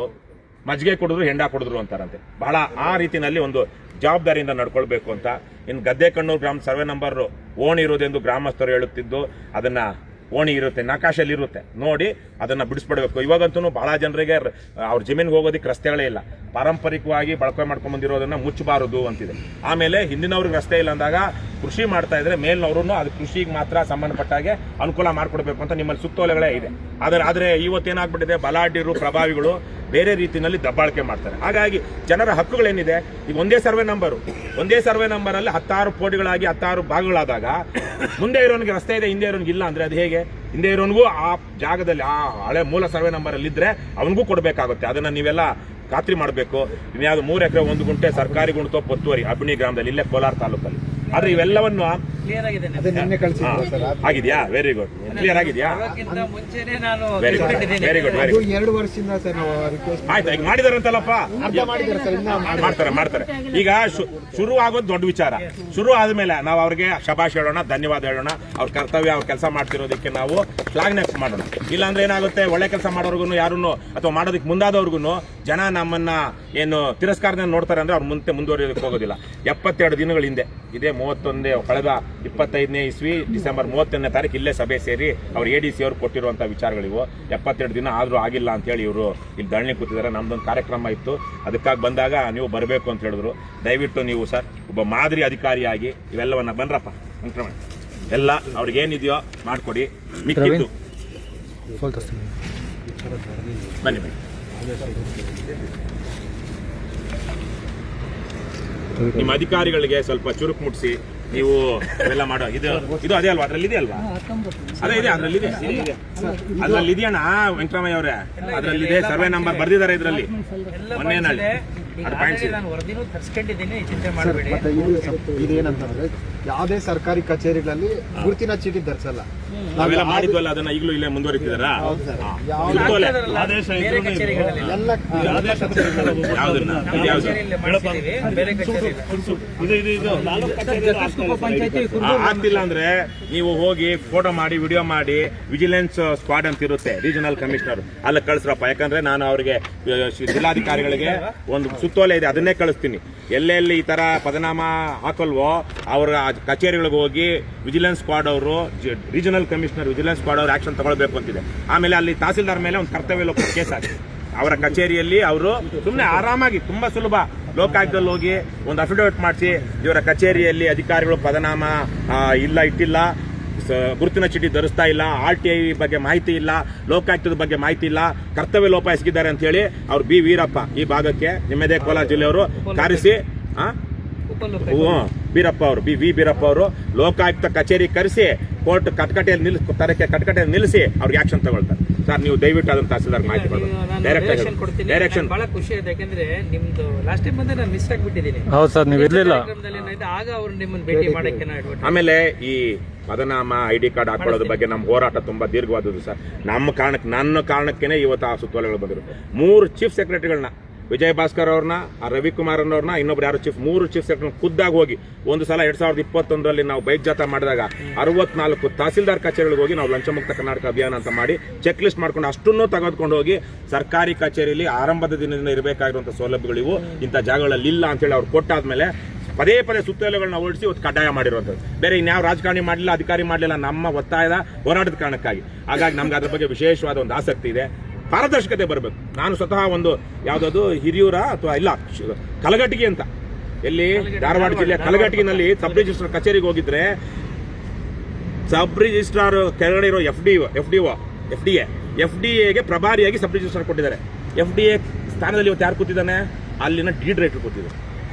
ಮಜ್ಜಿಗೆ ಕುಡಿದ್ರು ಹೆಂಡ ಕುಡಿದ್ರು ಅಂತಾರಂತೆ. ಬಹಳ ಆ ರೀತಿಯಲ್ಲಿ ಒಂದು ಜವಾಬ್ದಾರಿಯಿಂದ ನಡ್ಕೊಳ್ಬೇಕು ಅಂತ. ಇನ್ನು ಗದ್ದೆಕಣ್ಣೂರು ಗ್ರಾಮ ಸರ್ವೆ ನಂಬರ್ ಓಣಿ ಇರೋದೆಂದು ಗ್ರಾಮಸ್ಥರು ಹೇಳುತ್ತಿದ್ದು, ಅದನ್ನ ಓಣಿ ಇರುತ್ತೆ, ನಕಾಶಲ್ಲಿ ಇರುತ್ತೆ, ನೋಡಿ ಅದನ್ನ ಬಿಡಿಸ್ಬಿಡ್ಬೇಕು. ಇವಾಗಂತೂ ಬಹಳ ಜನರಿಗೆ ಅವ್ರ ಜಮೀನಿಗೆ ಹೋಗೋದಕ್ಕೆ ರಸ್ತೆಗಳೇ ಇಲ್ಲ. ಪಾರಂಪರಿಕವಾಗಿ ಬಳಕೆ ಮಾಡ್ಕೊಂಡ್ ಬಂದಿರೋದನ್ನ ಮುಚ್ಚಬಾರದು ಅಂತಿದೆ. ಆಮೇಲೆ ಹಿಂದಿನವ್ರಿಗೆ ರಸ್ತೆ ಇಲ್ಲ ಅಂದಾಗ ಕೃಷಿ ಮಾಡ್ತಾ ಇದ್ರೆ ಮೇಲ್ನವ್ರು ಅದು ಕೃಷಿಗೆ ಮಾತ್ರ ಸಂಬಂಧಪಟ್ಟಾಗೆ ಅನುಕೂಲ ಮಾಡ್ಕೊಡ್ಬೇಕು ಅಂತ ನಿಮ್ಮಲ್ಲಿ ಸುತ್ತೋಲೆಗಳೇ ಇದೆ. ಆದ್ರೆ ಇವತ್ತೇನಾಗ್ಬಿಟ್ಟಿದೆ, ಬಲಾಢ್ಯರು ಪ್ರಭಾವಿಗಳು ಬೇರೆ ರೀತಿಯಲ್ಲಿ ದಬ್ಬಾಳಿಕೆ ಮಾಡ್ತಾರೆ. ಹಾಗಾಗಿ ಜನರ ಹಕ್ಕುಗಳೇನಿದೆ, ಈಗ ಒಂದೇ ಸರ್ವೆ ನಂಬರ್ ಅಲ್ಲಿ 16 ಕೋಟಿಗಳಾಗಿ 16 ಭಾಗಗಳಾದಾಗ ಮುಂದೆ ಇರೋನಿಗೆ ರಸ್ತೆ ಇದೆ, ಹಿಂದೆ ಇರೋನಿಗೆ ಇಲ್ಲ ಅಂದ್ರೆ ಅದು ಹೇಗೆ? ಹಿಂದೆ ಇರೋನಿಗೂ ಆ ಜಾಗದಲ್ಲಿ ಆ ಹಳೆ ಮೂಲ ಸರ್ವೆ ನಂಬರ್ ಅಲ್ಲಿ ಇದ್ರೆ ಅವನಿಗೂ ಕೊಡಬೇಕಾಗುತ್ತೆ. ಅದನ್ನ ನೀವೆಲ್ಲ ಖಾತ್ರಿ ಮಾಡಬೇಕು. ಇನ್ಯಾವುದು 3 ಎಕರೆ 1 ಗುಂಟೆ ಸರ್ಕಾರಿ ಗುಣತೋಪ್ ಒತ್ತುವರಿ ಅಬ್ಣಿ ಗ್ರಾಮದಲ್ಲಿ, ಇಲ್ಲೇ ಕೋಲಾರ ತಾಲೂಕಲ್ಲಿ. ಆದ್ರೆ ಇವೆಲ್ಲವನ್ನು ಕ್ಲಿಯರ್ ಆಗಿದೆ. ಆಗಿದ್ಯಾ? ವೆರಿ ಗುಡ್, ಕ್ಲಿಯರ್ ಆಗಿದ್ಯಾ? ಮುಂಚೆನೆ ನಾನು ವೆರಿ ಗುಡ್. 2 ವರ್ಷದಿಂದ ಸರ್ ನಾವು ರಿಕ್ವೆಸ್ಟ್ ಆಯ್ತು, ಈಗ ಮಾಡಿದಾರಂತಲ್ಲಪ್ಪ, ಮಾಡ್ತಾರೆ. ಈಗ ಶುರು ಆಗೋದು ದೊಡ್ಡ ವಿಚಾರ. ಶುರು ಆದ್ಮೇಲೆ ನಾವು ಅವ್ರಿಗೆ ಶಬಾಷ್ ಹೇಳೋಣ, ಧನ್ಯವಾದ ಹೇಳೋಣ. ಅವ್ರ ಕರ್ತವ್ಯ, ಅವ್ರ ಕೆಲಸ ಮಾಡ್ತಿರೋದಕ್ಕೆ ನಾವು ಫ್ಲಾಗ್ನೆಕ್ಸ್ ಮಾಡೋಣ. ಇಲ್ಲಾಂದ್ರೆ ಏನಾಗುತ್ತೆ, ಒಳ್ಳೆ ಕೆಲಸ ಮಾಡೋರ್ಗು ಯಾರನ್ನು ಅಥವಾ ಮಾಡೋದಕ್ಕೆ ಮುಂದಾದವ್ರಿಗೂ ಜನ ನಮ್ಮನ್ನ ಏನು ತಿರಸ್ಕಾರದಿಂದ ನೋಡ್ತಾರೆ ಅಂದ್ರೆ ಅವ್ರು ಮುಂದುವರಿಯೋದಕ್ಕೆ ಹೋಗೋದಿಲ್ಲ. 72 ದಿನಗಳ ಹಿಂದೆ, ಇದೇ 31 ಕಳೆದ 25ನೇ ಇಸ್ವಿ ಡಿಸೆಂಬರ್ 31ನೇ ತಾರೀಕು ಇಲ್ಲೇ ಸಭೆ ಸೇರಿ ಅವ್ರ ADC ಅವರು ಕೊಟ್ಟಿರುವಂತಹ ವಿಚಾರಗಳಿವು. 72 ದಿನ ಆದ್ರೂ ಆಗಿಲ್ಲ ಅಂತ ಹೇಳಿ ಇವರು ಇಲ್ಲಿ ಧರಣಿ ಕೂತಿದ್ದಾರೆ. ನಮ್ದೊಂದು ಕಾರ್ಯಕ್ರಮ ಇತ್ತು, ಅದಕ್ಕಾಗಿ ಬಂದಾಗ ನೀವು ಬರಬೇಕು ಅಂತ ಹೇಳಿದ್ರು. ದಯವಿಟ್ಟು ನೀವು ಸರ್ ಒಬ್ಬ ಮಾದರಿ ಅಧಿಕಾರಿಯಾಗಿ ಇವೆಲ್ಲವನ್ನ ಬನ್ರಪ್ಪ, ಎಲ್ಲ ಅವ್ರಿಗೇನಿದೆಯೋ ಮಾಡಿಕೊಡಿ. ಮಿಕ್ಕಿದ್ದು ಬನ್ನಿ. ನಿಮ್ಮ ಅಧಿಕಾರಿಗಳಿಗೆ ಸ್ವಲ್ಪ ಚುರುಕು ಮುಟ್ಟಿಸಿ ನೀವು ಇವೆಲ್ಲ ಮಾಡೋ ಇದು ಅದೇ ಅಲ್ವಾ, ಅದ್ರಲ್ಲಿ ಇದೆ ಅಲ್ವಾ? ಅದೇ ಇದೆ, ಅದ್ರಲ್ಲಿ ಇದೆ, ಅದ್ರಲ್ಲಿ ಇದೆಯಣ್ಣ ವೆಂಕಟರಾಮಯ್ಯ ಅವರೇ, ಅದ್ರಲ್ಲಿ ಇದೆ, ಸರ್ವೆ ನಂಬರ್ ಬರ್ದಿದ್ದಾರೆ ಇದರಲ್ಲಿ. ಮೊನ್ನೆ ನಾಳೆ ನಾನು ವರದಿನೂ ತರಿಸ್ಕೊಂಡಿದ್ದೀನಿ, ಚಿಂತೆ ಮಾಡಬೇಡಿ. ಮತ್ತೆ ಇದೇನಂತಂದ್ರೆ ಯಾವುದೇ ಸರ್ಕಾರಿ ಕಚೇರಿಗಳಲ್ಲಿ ಗುರುತಿನ ಚೀಟಿ ಧರಿಸಲ್ಲ. ನಾವೆಲ್ಲ ಮಾಡಿದ್ವಲ್ಲ, ಅದನ್ನ ಈಗಲೂ ಇಲ್ಲೇ ಮುಂದುವರಿತಿದಾರ. ಬೇರೆ ಕಚೇರಿಗಳಲ್ಲಿ ಎಲ್ಲ ಯಾವ್ದನ್ನ ಬೇರೆ ಕಚೇರಿ ಆಗ್ತಿಲ್ಲ ಅಂದ್ರೆ ನೀವು ಹೋಗಿ ಫೋಟೋ ಮಾಡಿ ವಿಡಿಯೋ ಮಾಡಿ ವಿಜಿಲೆನ್ಸ್ ಸ್ಕ್ವಾಡ್ ಅಂತ ಇರುತ್ತೆ, ರೀಜನಲ್ ಕಮಿಷನರ್ ಅಲ್ಲ ಕಳಿಸ್ರಪ್ಪ. ಯಾಕಂದ್ರೆ ನಾನು ಅವರಿಗೆ ಜಿಲ್ಲಾಧಿಕಾರಿಗಳಿಗೆ ಒಂದು ಸುತ್ತೋಲೆ ಇದೆ, ಅದನ್ನೇ ಕಳಿಸ್ತೀನಿ. ಎಲ್ಲೆಲ್ಲಿ ಈ ತರ ಪದನಾಮ ಹಾಕಲ್ವೋ ಅವರ ಕಚೇರಿಗಳಿಗೆ ಹೋಗಿ ವಿಜಿಲೆನ್ಸ್ ಸ್ಕ್ವಾಡ್ ಅವರು, ರೀಜನಲ್ ಕಮಿಷನರ್ ವಿಜಿಲೆನ್ಸ್ ಸ್ಕ್ವಾಡ್ ಅವರು ಆಕ್ಷನ್ ತಗೊಳ್ಬೇಕು ಅಂತಿದೆ. ಆಮೇಲೆ ಅಲ್ಲಿ ತಹಸೀಲ್ದಾರ್ ಮೇಲೆ ಒಂದು ಕರ್ತವ್ಯ ಲೋಪ ಕೇಸ್ ಆಗಿದೆ. ಅವರ ಕಚೇರಿಯಲ್ಲಿ ಅವರು ಸುಮ್ಮನೆ ಆರಾಮಾಗಿ ತುಂಬಾ ಸುಲಭ ಲೋಕಾಯುಕ್ತದಲ್ಲಿ ಹೋಗಿ ಒಂದು ಅಫಿಡವಿಟ್ ಮಾಡಿಸಿ, ಇವರ ಕಚೇರಿಯಲ್ಲಿ ಅಧಿಕಾರಿಗಳು ಪದನಾಮ ಇಲ್ಲ ಇಟ್ಟಿಲ್ಲ, ಗುರುತಿನ ಚೀಟಿ ಧರಿಸ್ತಾ ಇಲ್ಲ, RTI ಬಗ್ಗೆ ಮಾಹಿತಿ ಇಲ್ಲ, ಲೋಕಾಯುಕ್ತದ ಬಗ್ಗೆ ಮಾಹಿತಿ ಇಲ್ಲ, ಕರ್ತವ್ಯ ಲೋಪ ಎಸಗಿದ್ದಾರೆ ಅಂತ ಹೇಳಿ ಅವ್ರು ಬಿ ವೀರಪ್ಪ ಈ ಭಾಗಕ್ಕೆ ನಿಮ್ಮದೇ ಕೋಲಾರ ಜಿಲ್ಲೆಯವರು ಕಾರಿಸಿ ಬೀರಪ್ಪ ಅವರು ವಿ ಬೀರಪ್ಪ ಅವರು ಲೋಕಾಯುಕ್ತ ಕಚೇರಿ ಕರೆಸಿ ಕೋರ್ಟ್ ಕಟಕಟೆಯಲ್ಲಿ ನಿಲ್ಲಿಸಿ ಅವ್ರಿಗೆ ಆಕ್ಷನ್ ತಗೊಳ್ತಾರೆ. ಸರ್ ನೀವು ದಯವಿಟ್ಟು ಅದನ್ನ ತಹಸೀಲ್ದಾರ್ ಮಾಹಿತಿ ಡೈರೆಕ್ಷನ್. ಬಹಳ ಖುಷಿ ಆಯ್ತು, ಯಾಕಂದ್ರೆ ನಿಮ್ದು ಲಾಸ್ಟ್ ಟೈಮ್ ಬಂದ್ರೆ ನಾನು ಮಿಸ್ ಆಗಿಬಿಟ್ಟಿದ್ದೀನಿ. ಹೌದು ಸರ್, ನೀವು ಇರ್ಲಿಲ್ಲ. ಆಗ ಅವ್ರು ನಿಮ್ಮನ್ನ ಭೇಟಿ ಮಾಡಕ್ಕೆ ಆಮೇಲೆ ಈ ಪದನಾಮ ID ಕಾರ್ಡ್ ಹಾಕೊಳ್ಳೋದ್ರ ಬಗ್ಗೆ ನಮ್ಮ ಹೋರಾಟ ತುಂಬಾ ದೀರ್ಘವಾದದ್ದು ಸರ್. ನನ್ನ ಕಾರಣಕ್ಕೇನೆ ಇವತ್ತು ಆ ಸುತ್ತೋಲೆಗಳು ಬಂದರು. 3 ಚೀಫ್ ಸೆಕ್ರೆಟರಿಗಳನ್ನ, ವಿಜಯ್ ಭಾಸ್ಕರ್ ಅವ್ರನ್ನ, ರವಿಕುಮಾರ್ ಅವ್ರನ್ನ, ಇನ್ನೊಬ್ರು ಯಾರು ಮೂರು ಚೀಫ್ ಸೆಕ್ರೆಟರಿ ಖುದ್ದಾಗಿ ಹೋಗಿ ಒಂದು ಸಲ 2021ರಲ್ಲಿ ನಾವು ಬೈಕ್ ಜಾಥಾ ಮಾಡಿದಾಗ 64 ತಹಸೀಲ್ದಾರ್ ಕಚೇರಿಗಳಿಗೆ ಹೋಗಿ ನಾವು ಲಂಚಮುಕ್ತ ಕರ್ನಾಟಕ ಅಭಿಯಾನ ಅಂತ ಮಾಡಿ ಚೆಕ್ ಲಿಸ್ಟ್ ಮಾಡ್ಕೊಂಡು ಅಷ್ಟನ್ನು ತೆಗೆದುಕೊಂಡು ಹೋಗಿ ಸರ್ಕಾರಿ ಕಚೇರಿಯಲ್ಲಿ ಆರಂಭದ ದಿನದಿಂದ ಇರಬೇಕಾಗಿರುವಂತಹ ಸೌಲಭ್ಯಗಳು ಇವು ಇಂಥ ಜಾಗಗಳಲ್ಲಿ ಇಲ್ಲ ಅಂತೇಳಿ ಅವ್ರು ಕೊಟ್ಟಾದ್ಮೇಲೆ ಪದೇ ಸುತ್ತೋಲೆಗಳನ್ನ ಹೊರಡಿಸಿ ಇವತ್ತು ಕಡ್ಡಾಯ ಮಾಡಿರುವಂಥದ್ದು. ಬೇರೆ ಇನ್ಯಾವ ರಾಜಕಾರಣಿ ಮಾಡಲಿಲ್ಲ, ಅಧಿಕಾರಿ ಮಾಡಲಿಲ್ಲ, ನಮ್ಮ ಒತ್ತಾಯದ ಹೋರಾಟದ ಕಾರಣಕ್ಕಾಗಿ. ಹಾಗಾಗಿ ನಮ್ಗೆ ಅದ್ರ ಬಗ್ಗೆ ವಿಶೇಷವಾದ ಒಂದು ಆಸಕ್ತಿ ಇದೆ. ಪಾರದರ್ಶಕತೆ ಬರಬೇಕು. ನಾನು ಸ್ವತಃ ಒಂದು ಯಾವುದಾದ್ರು ಹಿರಿಯೂರ ಅಥವಾ ಇಲ್ಲ ಕಲಘಟಗಿ ಅಂತ, ಎಲ್ಲಿ ಧಾರವಾಡ ಜಿಲ್ಲೆಯ ಕಲಘಟಗಿನಲ್ಲಿ ಸಬ್ ರಿಜಿಸ್ಟ್ರಾರ್ ಕಚೇರಿಗೆ ಹೋಗಿದ್ರೆ ಸಬ್ ರಿಜಿಸ್ಟ್ರಾರ್ ಕೆಳಗಡೆ ಇರೋ FDA ಪ್ರಭಾರಿಯಾಗಿ ಸಬ್ ರಿಜಿಸ್ಟ್ರಾರ್ ಕೊಟ್ಟಿದ್ದಾರೆ. FDA ಸ್ಥಾನದಲ್ಲಿ ಇವತ್ತು ಯಾರು ಕೂತಿದ್ದಾನೆ? ಅಲ್ಲಿನ ಡೀಡ್ ರೈಟರ್ ಕೂತಿದ್ದಾರೆ.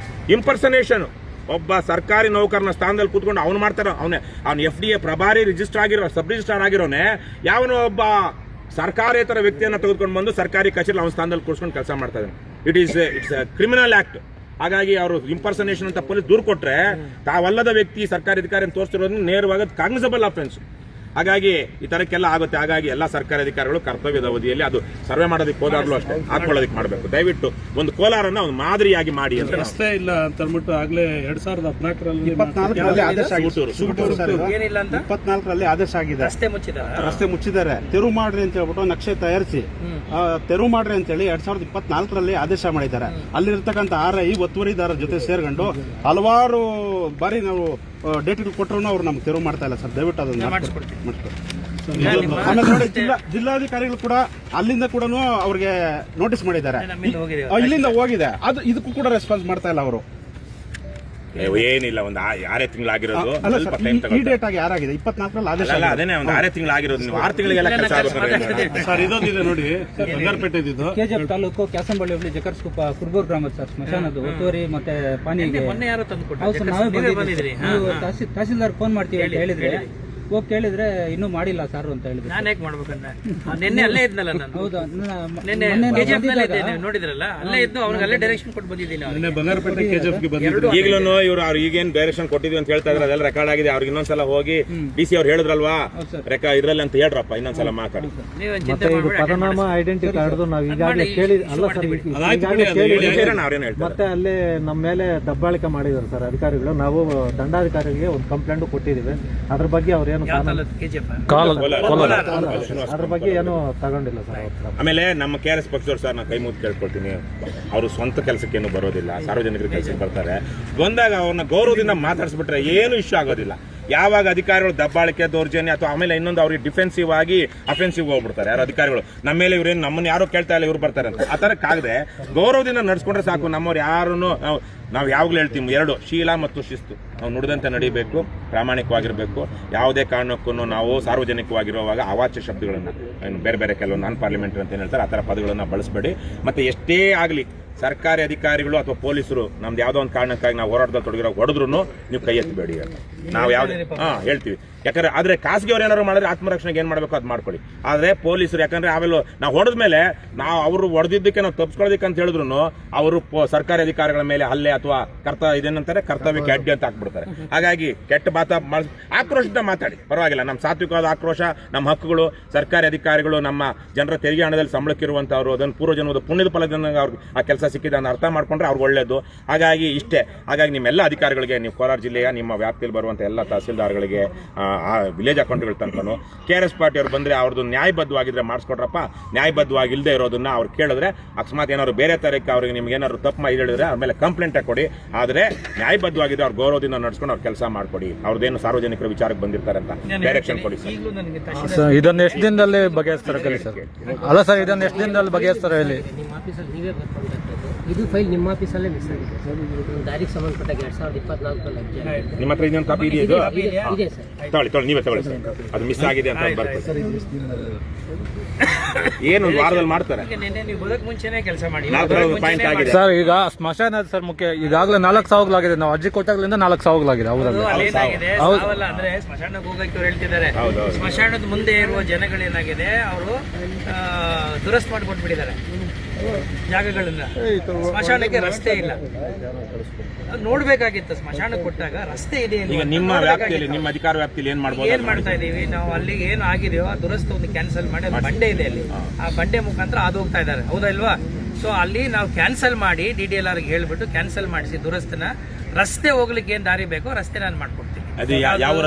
ಇಂಪರ್ಸನೇಷನ್, ಒಬ್ಬ ಸರ್ಕಾರಿ ನೌಕರನ ಸ್ಥಾನದಲ್ಲಿ ಕೂತ್ಕೊಂಡು ಅವನು ಮಾಡ್ತಾರ, ಅವನು FDA ಪ್ರಭಾರಿ ರಿಜಿಸ್ಟರ್ ಆಗಿರೋ ಸಬ್ ರಿಜಿಸ್ಟ್ರಾರ್ ಆಗಿರೋನೆ ಯಾವನೋ ಒಬ್ಬ ಸರ್ಕಾರೇತರ ವ್ಯಕ್ತಿಯನ್ನ ತೆಗೆದುಕೊಂಡು ಬಂದು ಸರ್ಕಾರಿ ಕಚೇರಿ ಅವನ ಸ್ಥಾನದಲ್ಲಿ ಕೂರಿಸ್ಕೊಂಡು ಕೆಲಸ ಮಾಡ್ತಾ ಇದ್ದಾನೆ. It's criminal act. ಹಾಗಾಗಿ ಅವರು ಇಂಪರ್ಸನೇಷನ್ ಅಂತ ಪೊಲೀಸ್ ದೂರು ಕೊಟ್ರೆ ತಾವಲ್ಲದ ವ್ಯಕ್ತಿ ಸರ್ಕಾರಿ ಅಧಿಕಾರಿಯನ್ನು ತೋರಿಸ್ತಿರೋದು ನೇರವಾಗಿ ಕಾಗ್ನಿಸಬಲ್ ಅಫೆನ್ಸ್. ಹಾಗಾಗಿ ಈ ತರಕ್ಕೆಲ್ಲ ಆಗುತ್ತೆ. ಹಾಗಾಗಿ ಎಲ್ಲ ಸರ್ಕಾರಿ ಅಧಿಕಾರಿಗಳು ಕರ್ತವ್ಯದ ಅವಧಿಯಲ್ಲಿ ಅದು ಸರ್ವೆ ಮಾಡೋದಕ್ಕೆ ಹೋದಾಗ್ಲೂ ಅಷ್ಟೇ ಹಾಕೊಳ್ಳೋದಕ್ಕೆ ಮಾಡಬೇಕು. ದಯವಿಟ್ಟು ಒಂದು ಕೋಲಾರನ್ನ ಒಂದು ಮಾದರಿಯಾಗಿ ಮಾಡಿ ಅಂತ. ರಸ್ತೆ ಇಲ್ಲ ಅಂತ ಅಂದ್ಬಿಟ್ಟು ಆಗ್ಲೇ 2014ರಲ್ಲಿ ಏನಿಲ್ಲ ಅಂತ 24ರಲ್ಲಿ ಆದೇಶ ಆಗಿದೆ. ರಸ್ತೆ ಮುಚ್ಚಿದ್ದಾರೆ, ತೆರವು ಮಾಡ್ರಿ ಅಂತ ಹೇಳ್ಬಿಟ್ಟು ನಕ್ಷೆ ತಯಾರಿಸಿ ತೆರವು ಮಾಡ್ರಿ ಅಂತ ಹೇಳಿ 2024ರಲ್ಲಿ ಆದೇಶ ಮಾಡಿದ್ದಾರೆ. ಅಲ್ಲಿರ್ತಕ್ಕಂಥ RI ಒತ್ತುವರಿದಾರರ ಜೊತೆ ಸೇರ್ಕೊಂಡು ಹಲವಾರು ಬಾರಿ ನಾವು ಡೇಟ್ಗಳು ಕೊಟ್ಟರು ಅವ್ರು ನಮ್ಗೆ ತೆರವು ಮಾಡ್ತಾ ಇಲ್ಲ ಸರ್. ದಯವಿಟ್ಟು ಅದನ್ನ ಮಾಡಿಸ್ಕೊಡ್ತೀವಿ. ಆಮೇಲೆ ನೋಡಿ ಜಿಲ್ಲಾಧಿಕಾರಿಗಳು ಕೂಡ ಅಲ್ಲಿಂದ ಕೂಡ ಅವ್ರಿಗೆ ನೋಟಿಸ್ ಮಾಡಿದ್ದಾರೆ, ಇಲ್ಲಿಂದ ಹೋಗಿದೆ, ಅದು ಇದಕ್ಕೂ ಕೂಡ ರೆಸ್ಪಾನ್ಸ್ ಮಾಡ್ತಾ ಇಲ್ಲ ಅವರು. ಏನಿಲ್ಲ, ಒಂದು 6 ತಿಂಗಳಾಗಿರೋದು. ಈ ಡೇಟ್ ಆಗಿ ಯಾರಾಗಿದೆ 24ರಲ್ಲಿ ಆದೇಶ. ಅದೇನೆ ಒಂದು 6 ತಿಂಗಳಾಗಿರೋದು. ನೀವು 6 ತಿಂಗಳಿಗೆಲ್ಲ ಕೆಲಸ ಆಗುತ್ತೆ ಸರ್. ಇದೊಂದಿದೆ ನೋಡಿ, ಬಂಗಾರಪೇಟೆ ಇದ್ದು KGF ತಾಲೂಕು ಕ್ಯಾಸಂಬಳ್ಳಿ ಹೋಬಳಿ ಜಕರ್ಸ್ಕೂಪ ಕುರ್ಬೂರ್ ಗ್ರಾಮದ ಸರ್ ಸ್ಮಶಾನದ್ದು ಒತ್ತುವರಿ ಮತ್ತೆ ಪಾನಿಗೆ ಮೊನ್ನೆ ಯಾರು ತಂದು ಹೌದು ಸರ್, ನಾವೇ ಬಂದಿದ್ರಿ. ತಹಸೀಲ್ದಾರ್ ಫೋನ್ ಮಾಡ್ತೀವಿ ಅಂತ ಹೇಳಿದ್ರೆ ಹೋಗಿ ಕೇಳಿದ್ರೆ ಇನ್ನೂ ಮಾಡಿಲ್ಲ ಸರ್ ಅಂತ ಹೇಳಿದ್ರು. ನಾನು ಹೇಗೆ ಮಾಡ್ಬೇಕಂದ್ರೆ ನಿನ್ನೆ ಅಲ್ಲೇ ಇದ್ನಲ್ಲ ನಾನು. ಹೌದಾ, ನಿನ್ನೆ KGF ನಲ್ಲಿ ಇದ್ದೇನೆ, ನೋಡಿದ್ರಲ್ಲ, ಅಲ್ಲೇ ಇದ್ದು ಅವ್ರಿಗೆ ಅಲ್ಲೇ ಡೈರೆಕ್ಷನ್ ಕೊಟ್ಟು ಬಂದಿದ್ದೀನಿ. ನಿನ್ನೆ ಬಂಗಾರಪೇಟೆ KGFಗೆ ಬಂದಿದ್ರು. ಈಗಲೂ ಇವರು ಅವ್ರು ಈಗೇನು ಡೈರೆಕ್ಷನ್ ಕೊಟ್ಟಿದ್ವಿ ಅಂತ ಹೇಳ್ತಾ ಇದ್ರೆ ಅದೆಲ್ಲ ರೆಕಾರ್ಡ್ ಆಗಿದೆ. ಅವ್ರಿಗೆ ಇನ್ನೊಂದ್ಸಲ ಹೋಗಿ DC ಅವ್ರು ಹೇಳಿದ್ರಲ್ವಾ ಇದ್ರಲ್ಲಿ ಅಂತ ಹೇಳ್ರಪ್ಪ, ಇನ್ನೊಂದ್ಸಲ ಮಾತಾಡಿ. ನೀವೇನ್ ಚಿಂತೆ ಮಾಡಬೇಡಿ. ಪದನಾಮ ಐಡೆಂಟಿ ಕಾರ್ಡ್ ನಾವು ಈಗಾಗಲೇ ಕೇಳಿ ಅಲ್ಲ ಸರ್, ಮತ್ತೆ ಅಲ್ಲಿ ನಮ್ಮ ಮೇಲೆ ದಬ್ಬಾಳಿಕೆ ಮಾಡಿದ್ದಾರೆ ಸರ್ ಅಧಿಕಾರಿಗಳು. ನಾವು ದಂಡಾಧಿಕಾರಿಗೆ ಒಂದು ಕಂಪ್ಲೇಂಟ್ ಕೊಟ್ಟಿದ್ದೀವಿ. ಅದ್ರ ಬಗ್ಗೆ ಅವ್ರೇನು ಅದ್ರ ಬಗ್ಗೆ ಏನು ತಗೊಂಡಿಲ್ಲ ಸರ್. ಆಮೇಲೆ ನಮ್ಮ KRS ಪಕ್ಷದವ್ರು ಸರ್, ನಾನು ಕೈ ಮುದ್ದು ಕೇಳ್ಕೊಳ್ತೀನಿ, ಅವರು ಸ್ವಂತ ಕೆಲಸಕ್ಕೇನು ಬರೋದಿಲ್ಲ, ಸಾರ್ವಜನಿಕರ ಕೆಲಸಕ್ಕೆ ಬರ್ತಾರೆ. ಬಂದಾಗ ಅವ್ರನ್ನ ಗೌರವದಿಂದ ಮಾತಾಡಿಸ್ಬಿಟ್ರೆ ಏನು ಇಶ್ಯೂ ಆಗೋದಿಲ್ಲ. ಯಾವಾಗ ಅಧಿಕಾರಿಗಳು ದಬ್ಬಾಳಿಕೆ, ದೌರ್ಜನ್ಯ ಅಥವಾ ಆಮೇಲೆ ಇನ್ನೊಂದು ಅವ್ರಿಗೆ ಡಿಫೆನ್ಸಿವ್ ಆಗಿ ಅಫೆನ್ಸಿವ್ ಹೋಗ್ಬಿಡ್ತಾರೆ ಯಾರು ಅಧಿಕಾರಿಗಳು, ನಮ್ಮ ಮೇಲೆ ಇವ್ರೇನು ನಮ್ಮನ್ನು ಯಾರು ಕೇಳ್ತಾ ಇಲ್ಲ ಇವ್ರು ಬರ್ತಾರೆ ಅಂತ. ಆ ಥರಕ್ಕಾಗದೆ ಗೌರವದಿಂದ ನಡ್ಸ್ಕೊಂಡ್ರೆ ಸಾಕು. ನಮ್ಮವ್ರು ಯಾರನ್ನು ನಾವು ಯಾವಾಗಲೂ ಹೇಳ್ತೀವಿ, 2 ಶೀಲ ಮತ್ತು ಶಿಸ್ತು. ನಾವು ನುಡಿದಂತೆ ನಡಿಬೇಕು, ಪ್ರಾಮಾಣಿಕವಾಗಿರಬೇಕು. ಯಾವುದೇ ಕಾರಣಕ್ಕೂ ನಾವು ಸಾರ್ವಜನಿಕವಾಗಿರುವಾಗ ಅವಾಚ್ಯ ಶಬ್ದಗಳನ್ನು, ಬೇರೆ ಕೆಲವು ನಾನ್ ಪಾರ್ಲಿಮೆಂಟರಿ ಅಂತ ಏನು ಹೇಳ್ತಾರೆ ಆ ಥರ ಪದಗಳನ್ನು ಬಳಸಬೇಡಿ. ಮತ್ತು ಎಷ್ಟೇ ಆಗಲಿ ಸರ್ಕಾರಿ ಅಧಿಕಾರಿಗಳು ಅಥವಾ ಪೊಲೀಸರು ನಮ್ದು ಯಾವುದೋ ಒಂದು ಕಾರಣಕ್ಕಾಗಿ ನಾವು ಹೋರಾಟದಲ್ಲಿ ತೊಡಗಿರೋ ಹೊಡೆದ್ರು ನೀವು ಕೈ ಎತ್ತಬೇಡಿ ಅಂತ ನಾವು ಯಾವ್ದು ಹೇಳ್ತೀವಿ. ಯಾಕಂದ್ರೆ ಆದ್ರೆ ಖಾಸಗಿಯವ್ರು ಏನಾದ್ರು ಮಾಡಿದ್ರೆ ಆತ್ಮರಕ್ಷಣೆಗೆ ಏನ್ ಮಾಡಬೇಕು ಅದು ಮಾಡ್ಕೊಳ್ಳಿ. ಆದ್ರೆ ಪೊಲೀಸರು ಯಾಕಂದ್ರೆ ಆಮೇಲೆ ನಾವು ಹೊಡೆದ್ಮೇಲೆ ನಾವು ಅವರು ಹೊಡೆದಿದ್ದಕ್ಕೆ ನಾವು ತಪ್ಪಿಸ್ಕೊಳ್ಳೋದಕ್ಕೆ ಅಂತ ಹೇಳಿದ್ರು ಅವರು ಸರ್ಕಾರಿ ಅಧಿಕಾರಿಗಳ ಮೇಲೆ ಹಲ್ಲೆ ಅಥವಾ ಇದೇನಂತಾರೆ ಕರ್ತವ್ಯಕ್ಕೆ ಅಡ್ಡಿ ಅಂತ ಹಾಕ್ಬಿಡ್ತಾರೆ. ಹಾಗಾಗಿ ಕೆಟ್ಟ ಆಕ್ರೋಶದಿಂದ ಮಾತಾಡಿ ಪರವಾಗಿಲ್ಲ. ನಮ್ಮ ಸಾತ್ವಿಕವಾದ ಆಕ್ರೋಶ, ನಮ್ಮ ಹಕ್ಕುಗಳು, ಸರ್ಕಾರಿ ಅಧಿಕಾರಿಗಳು ನಮ್ಮ ಜನರ ತೆರಿಗೆ ಹಣದಲ್ಲಿ ಸಂಬಳಕ್ಕಿರುವಂತವ್ರು, ಅದನ್ನು ಪೂರ್ವಜನ್ಮದ ಪುಣ್ಯದ ಫಲದಿಂದ ಅವ್ರಿಗೆ ಆ ಕೆಲಸ ಸಿಕ್ಕಿದೆ ಅಂತ ಅರ್ಥ ಮಾಡ್ಕೊಂಡ್ರೆ ಅವ್ರಿಗೆ ಒಳ್ಳೇದು. ಹಾಗಾಗಿ ಇಷ್ಟೇ. ಹಾಗಾಗಿ ನಿಮ್ಮೆಲ್ಲ ಅಧಿಕಾರಿಗಳಿಗೆ, ನೀವು ಕೋಲಾರ ಜಿಲ್ಲೆಯ ನಿಮ್ಮ ವ್ಯಾಪ್ತಿಯಲ್ಲಿ ಬರುವಂತ ಎಲ್ಲ ತಹಸೀಲ್ದಾರ್ಗಳಿಗೆ, ವಿಲೇಜ್ ಅಕೌಂಟ್ಗಳ ತನಕನು KRS ಪಾರ್ಟಿ ಅವ್ರು ಬಂದ್ರೆ ಅವ್ರದ್ದು ನ್ಯಾಯಬದ್ಧವಾಗಿದ್ರೆ ಮಾಡಿಸ್ಕೊಡ್ರಪ್ಪ. ನ್ಯಾಯಬದ್ಧವಾಗಿ ಇಲ್ಲದೆ ಇರೋದನ್ನ ಅವ್ರು ಕೇಳಿದ್ರೆ ಅಕಸ್ಮಾತ್ ಏನಾದ್ರು ಬೇರೆ ತರಕ್ಕೆ ಅವ್ರಿಗೆ ನಿಮ್ಗೆ ಏನಾದ್ರು ತಪ್ಪು ಹೇಳಿದ್ರೆ ಅವ್ರ ಮೇಲೆ ಕಂಪ್ಲೇಂಟ್ ಕೊಡಿ. ಆದ್ರೆ ನ್ಯಾಯಬದ್ಧವಾಗಿದ್ರೆ ಅವ್ರ ಗೌರವದಿಂದ ನಡ್ಸ್ಕೊಂಡು ಅವ್ರ ಕೆಲಸ ಮಾಡ್ಕೊಡಿ. ಅವ್ರದ್ದೇನು ಸಾರ್ವಜನಿಕರ ವಿಚಾರಕ್ಕೆ ಬಂದಿರ್ತಾರೆ ಅಂತ ಡೈರೆಕ್ಷನ್ ಕೊಡಿ ಸರ್. ಇದನ್ನ ಎಷ್ಟು ದಿನದಲ್ಲಿ ಬಗೆಹರಿಸ್ತಾರೆ ಸರ್? ಅಲ್ಲ ಸರ್, ಇದನ್ನ ಎಷ್ಟು ದಿನದಲ್ಲಿ ಬಗೆಹರಿಸ್ತಾರೆ ಹೇಳಿ? ನಿಮ್ಮ ಆಫೀಸಲ್ಲಿ ನೀವೇ ಬರ್ಕೊಳ್ಬೇಕಾಗ್ತದೆ. ಇದು ಫೈಲ್ ನಿಮ್ಮ ಆಫೀಸಲ್ಲೇ ಮಿಸ್ ಆಗಿದೆ ಸರ್. ದಾರಿಗೆ ಸಂಬಂಧಪಟ್ಟ 2024 ನಿಮ್ಮ ಹತ್ರ ಇನ್ನೊಂದು ಕಾಪಿ ಇದೆಯಾ? ಇದೆ ಸರ್. ತೊಗೊಳ್ಳಿ, ನೀವೇ ತಗೊಳ್ಳಿ ಸರ್. ಅದು ಮಿಸ್ ಆಗಿದೆ ಅಂತ ಬರ್ತದೆ. ಏನು ಒಂದು ವಾರದಲ್ಲಿ ಮಾಡ್ತಾರೆ. ನೀವು ಬರೋಕ್ ಮುಂಚೆನೆ ಕೆಲಸ ಮಾಡಿ. ಪಾಯಿಂಟ್ ಆಗಿದೆ ಸರ್. ಈಗ ಸ್ಮಶಾನ ಸರ್ ಮುಖ್ಯ. ಈಗಾಗಲೇ 4 ಸಾವಿರಗಳಾಗಿದೆ. ನಾವು ಅರ್ಜಿ ಕೊಟ್ಟಾಗ್ಲಿಂದ 4 ಸಾವಿರಗಳಾಗಿದೆ. ಅವರಲ್ಲಿ ಅಂದ್ರೆ ಸ್ಮಶಾನಕ್ಕೆ ಹೋಗಕ್ಕೆ ಅವ್ರು ಹೇಳ್ತಿದ್ದಾರೆ. ಸ್ಮಶಾನದ ಮುಂದೆ ಇರುವ ಜನಗಳೇನಾಗಿದೆ, ಅವರು ದುರಸ್ತಿ ಮಾಡಿಕೊಟ್ಬಿಟ್ಟಿದ್ದಾರೆ ಜಾಗಗಳನ್ನ. ಸ್ಮಶಾನಕ್ಕೆ ರಸ್ತೆ ಇಲ್ಲ. ನೋಡ್ಬೇಕಾಗಿತ್ತು ಸ್ಮಶಾನಕ್ಕೆ ಕೊಟ್ಟಾಗ ರಸ್ತೆ ಇದೆ. ಈಗ ನಿಮ್ಮ ವ್ಯಾಪ್ತಿಯಲ್ಲಿ, ನಿಮ್ಮ ಅಧಿಕಾರ ವ್ಯಾಪ್ತಿಯಲ್ಲಿ ಏನ್ ಮಾಡ್ಬೋದು? ಏನ್ ಮಾಡ್ತಾ ಇದೀವಿ ನಾವು, ಅಲ್ಲಿ ಏನ್ ಆಗಿದೆಯೋ ಆ ದುರಸ್ತಿ ಒಂದು ಕ್ಯಾನ್ಸಲ್ ಮಾಡಿ, ಅದು ಬಂಡೆ ಇದೆ ಅಲ್ಲಿ, ಆ ಬಂಡೆ ಮುಖಾಂತರ ಅದು ಹೋಗ್ತಾ ಇದ್ದಾರೆ, ಹೌದಾ ಇಲ್ವಾ? ಸೊ ಅಲ್ಲಿ ನಾವು ಕ್ಯಾನ್ಸಲ್ ಮಾಡಿ DDLR ಗೆ ಹೇಳ್ಬಿಟ್ಟು ಕ್ಯಾನ್ಸಲ್ ಮಾಡಿಸಿ ದುರಸ್ತಿನ, ರಸ್ತೆ ಹೋಗ್ಲಿಕ್ಕೆ ಏನ್ ದಾರಿ ಬೇಕೋ ರಸ್ತೆ ನಾನು ಮಾಡ್ಕೊಡ್ತೀನಿ. ಅದು ಯಾವ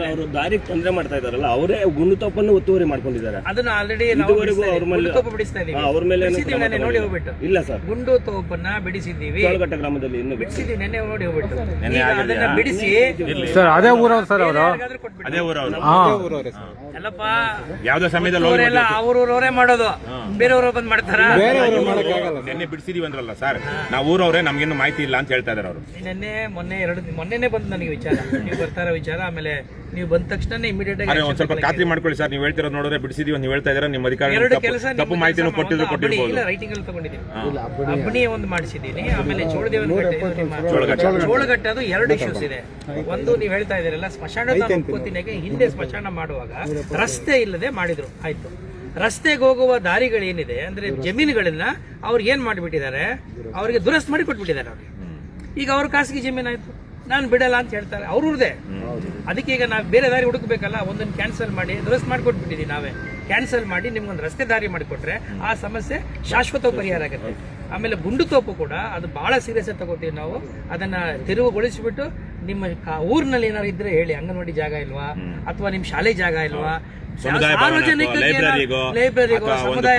ಅವರು ದಾರಿಗೆ ತೊಂದರೆ ಮಾಡ್ತಾ ಇದಾರಲ್ಲ, ಅವರೇ ಗುಂಡುತೋಪನ್ನು ಒತ್ತುವರಿ ಮಾಡ್ಕೊಂಡಿದ್ದಾರೆ. ಅದನ್ನ ಆಲ್ರೆಡಿ ಬಿಡಿಸ್ತಾ ಇದೀವಿ. ಅವ್ರ ಮೇಲೆ ನೋಡಿ ಹೋಗ್ಬಿಟ್ಟು ಇಲ್ಲ ಸರ್, ಗುಂಡು ತೋಪನ್ನ ಬಿಡಿಸಿದ್ದೀವಿ. ಚೋಳಘಟ್ಟ ಗ್ರಾಮದಲ್ಲಿ ಇನ್ನು ಬಿಡಿಸಿದೀವಿ, ನೆನ್ನೆ ನೋಡಿ ಹೋಗ್ಬಿಟ್ಟು. ಅದನ್ನ ಬಿಡಿಸಿ ಸರ್ ಅದೇ ಊರವ್ರು ಸರ್ ಅವರು. ಅದೇ ಊರವರು ಎಲ್ಲಪ್ಪ ಯಾವ್ದೋ ಸಮಯದಲ್ಲಿ ಅವರೆಲ್ಲ ಅವ್ರವ್ರವರೇ ಮಾಡೋದು, ಬೇರೆಯವರು ಬಂದ್ ಮಾಡ್ತಾರ? ನೆನ್ನೆ ಬಿಡಿಸಿದೀವಿ ಅಂದ್ರಲ್ಲ ಸರ್, ನಾವು ಊರವ್ರೆ, ನಮ್ಗೇನು ಮಾಹಿತಿ ಇಲ್ಲ ಅಂತ ಹೇಳ್ತಾ ಇದಾರೆ ಅವರು. ಮೊನ್ನೆನೆ ಬಂದು ನನಗೆ ವಿಚಾರ, ನೀವು ಬರ್ತಾರ ವಿಚಾರ. ಆಮೇಲೆ ನೀವು ಬಂದ ತಕ್ಷಣ ಇಮಿಡಿಯೇಟ್ ಆಗಿ ಒಂದ್ ಸ್ವಲ್ಪ ಖಾತ್ರಿ ಮಾಡ್ಕೊಳ್ಳಿ ಸರ್. ನೀವು ಹೇಳ್ತಿರೋದು ನೋಡಿದ್ರೆ ಬಿಡಿಸಿದೀವಿ ನೀವು ಹೇಳ್ತಾ ಇದಾರೆ. ನಿಮ್ಮ ಅಧಿಕಾರಿ ತಪ್ಪು ಮಾಹಿತಿನೂ ಕೊಟ್ಟಿರ್ಬೋದು. ರೈಟಿಂಗ್ ಅಲ್ಲಿ ತಗೊಂಡಿದ್ದೀನಿ. ಅಬ್ಬಣಿ ಒಂದು ಮಾಡಿಸಿದ್ದೀನಿ. ಆಮೇಲೆ ಚೋಳದೇವನ ಚೋಳಘಟ್ಟ, ಅದು 2 ಇಶ್ಯೂಸ್ ಇದೆ. ಒಂದು ನೀವು ಹೇಳ್ತಾ ಇದ್ದೀರಲ್ಲ ಸ್ಮಶಾನದ ಒಪ್ಕೋತಿನಾಗೆ, ಹಿಂದೆ ಸ್ಮಶಾನ ಮಾಡುವಾಗ ರಸ್ತೆ ಇಲ್ಲದೆ ಮಾಡಿದ್ರು, ಆಯ್ತು. ರಸ್ತೆಗೆ ಹೋಗುವ ದಾರಿಗಳೇನಿದೆ ಅಂದ್ರೆ ಜಮೀನುಗಳನ್ನ ಅವ್ರು ಏನ್ ಮಾಡಿಬಿಟ್ಟಿದ್ದಾರೆ, ಅವ್ರಿಗೆ ದುರಸ್ತಿ ಮಾಡಿ ಕೊಟ್ಬಿಟ್ಟಿದ್ದಾರೆ. ಅವ್ರಿಗೆ ಈಗ ಅವ್ರ ಖಾಸಗಿ ಜಮೀನಾಯ್ತು, ನಾನು ಬಿಡಲ್ಲ ಅಂತ ಹೇಳ್ತಾರೆ, ಅವ್ರದೇ. ಅದಕ್ಕೆ ಈಗ ನಾವು ಬೇರೆ ದಾರಿ ಹುಡುಕ್ಬೇಕಲ್ಲ, ಒಂದನ್ನು ಕ್ಯಾನ್ಸಲ್ ಮಾಡಿ ದುರಸ್ತಿ ಮಾಡಿಕೊಟ್ಬಿಟ್ಟಿದ್ದೀವಿ ನಾವೇ. ಕ್ಯಾನ್ಸಲ್ ಮಾಡಿ ನಿಮ್ಗೊಂದು ರಸ್ತೆ ದಾರಿ ಮಾಡಿಕೊಟ್ರೆ ಆ ಸಮಸ್ಯೆ ಶಾಶ್ವತ ಪರಿಹಾರ ಆಗುತ್ತೆ. ಆಮೇಲೆ ಗುಂಡುತೋಪು ಕೂಡ ಅದು ಬಹಳ ಸೀರಿಯಸ್ ಆಗಿ ತಗೋತೀವಿ ನಾವು. ಅದನ್ನ ತೆರವುಗೊಳಿಸಿಬಿಟ್ಟು ನಿಮ್ಮ ಊರಿನಲ್ಲಿ ಏನಾದ್ರು ಇದ್ರೆ ಹೇಳಿ, ಅಂಗನವಾಡಿ ಜಾಗ ಇಲ್ವಾ ಅಥವಾ ನಿಮ್ ಶಾಲೆ ಜಾಗ ಇಲ್ವಾ, ಸಾರ್ವಜನಿಕರಿಗೆ ಲೈಬ್ರರಿಗೋ ಸಮುದಾಯ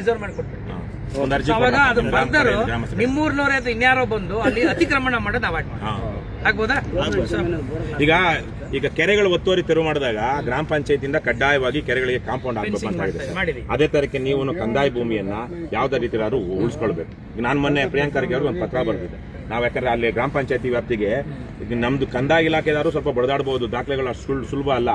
ರಿಸರ್ವ್ ಮಾಡಿಕೊಡ್ತೀವಿ. ಅವಾಗ ಅದು ಬರ್ದರು ನಿಮ್ಮೂರ್ನವ್ರೆ ಅಥವಾ ಇನ್ಯಾರೋ ಬಂದು ಅಲ್ಲಿ ಅತಿಕ್ರಮಣ ಮಾಡೋದು ಅವಾಯ್ಡ್ ಆಗ್ಬೋದಾ? ಈಗ ಕೆರೆಗಳು ಒತ್ತುವರಿ ತೆರವು ಮಾಡಿದಾಗ ಗ್ರಾಮ ಪಂಚಾಯತಿಯಿಂದ ಕಡ್ಡಾಯವಾಗಿ ಕೆರೆಗಳಿಗೆ ಕಾಂಪೌಂಡ್ ಹಾಕಬೇಕು ಅಂತ ಹೇಳಿದೆ. ಅದೇ ತರಕ್ಕೆ ನೀವು ಕಂದಾಯ ಭೂಮಿಯನ್ನ ಯಾವ್ದೇ ರೀತಿಯಾದ್ರೂ ಉಳಿಸ್ಕೊಳ್ಬೇಕು. ನಾನು ಮೊನ್ನೆ ಪ್ರಿಯಾಂಕ್ ಖರ್ಗೆ ಅವ್ರಿಗೆ ಒಂದು ಪತ್ರ ಬರೆದಿದ್ದೆ. ನಾವು ಯಾಕಂದ್ರೆ ಅಲ್ಲಿ ಗ್ರಾಮ ಪಂಚಾಯತಿ ವ್ಯಾಪ್ತಿಗೆ ನಮ್ದು ಕಂದಾಯ ಇಲಾಖೆದಾರು ಸ್ವಲ್ಪ ಬಡದಾಡಬಹುದು, ದಾಖಲೆಗಳು ಅಷ್ಟು ಸುಲಭ ಅಲ್ಲ.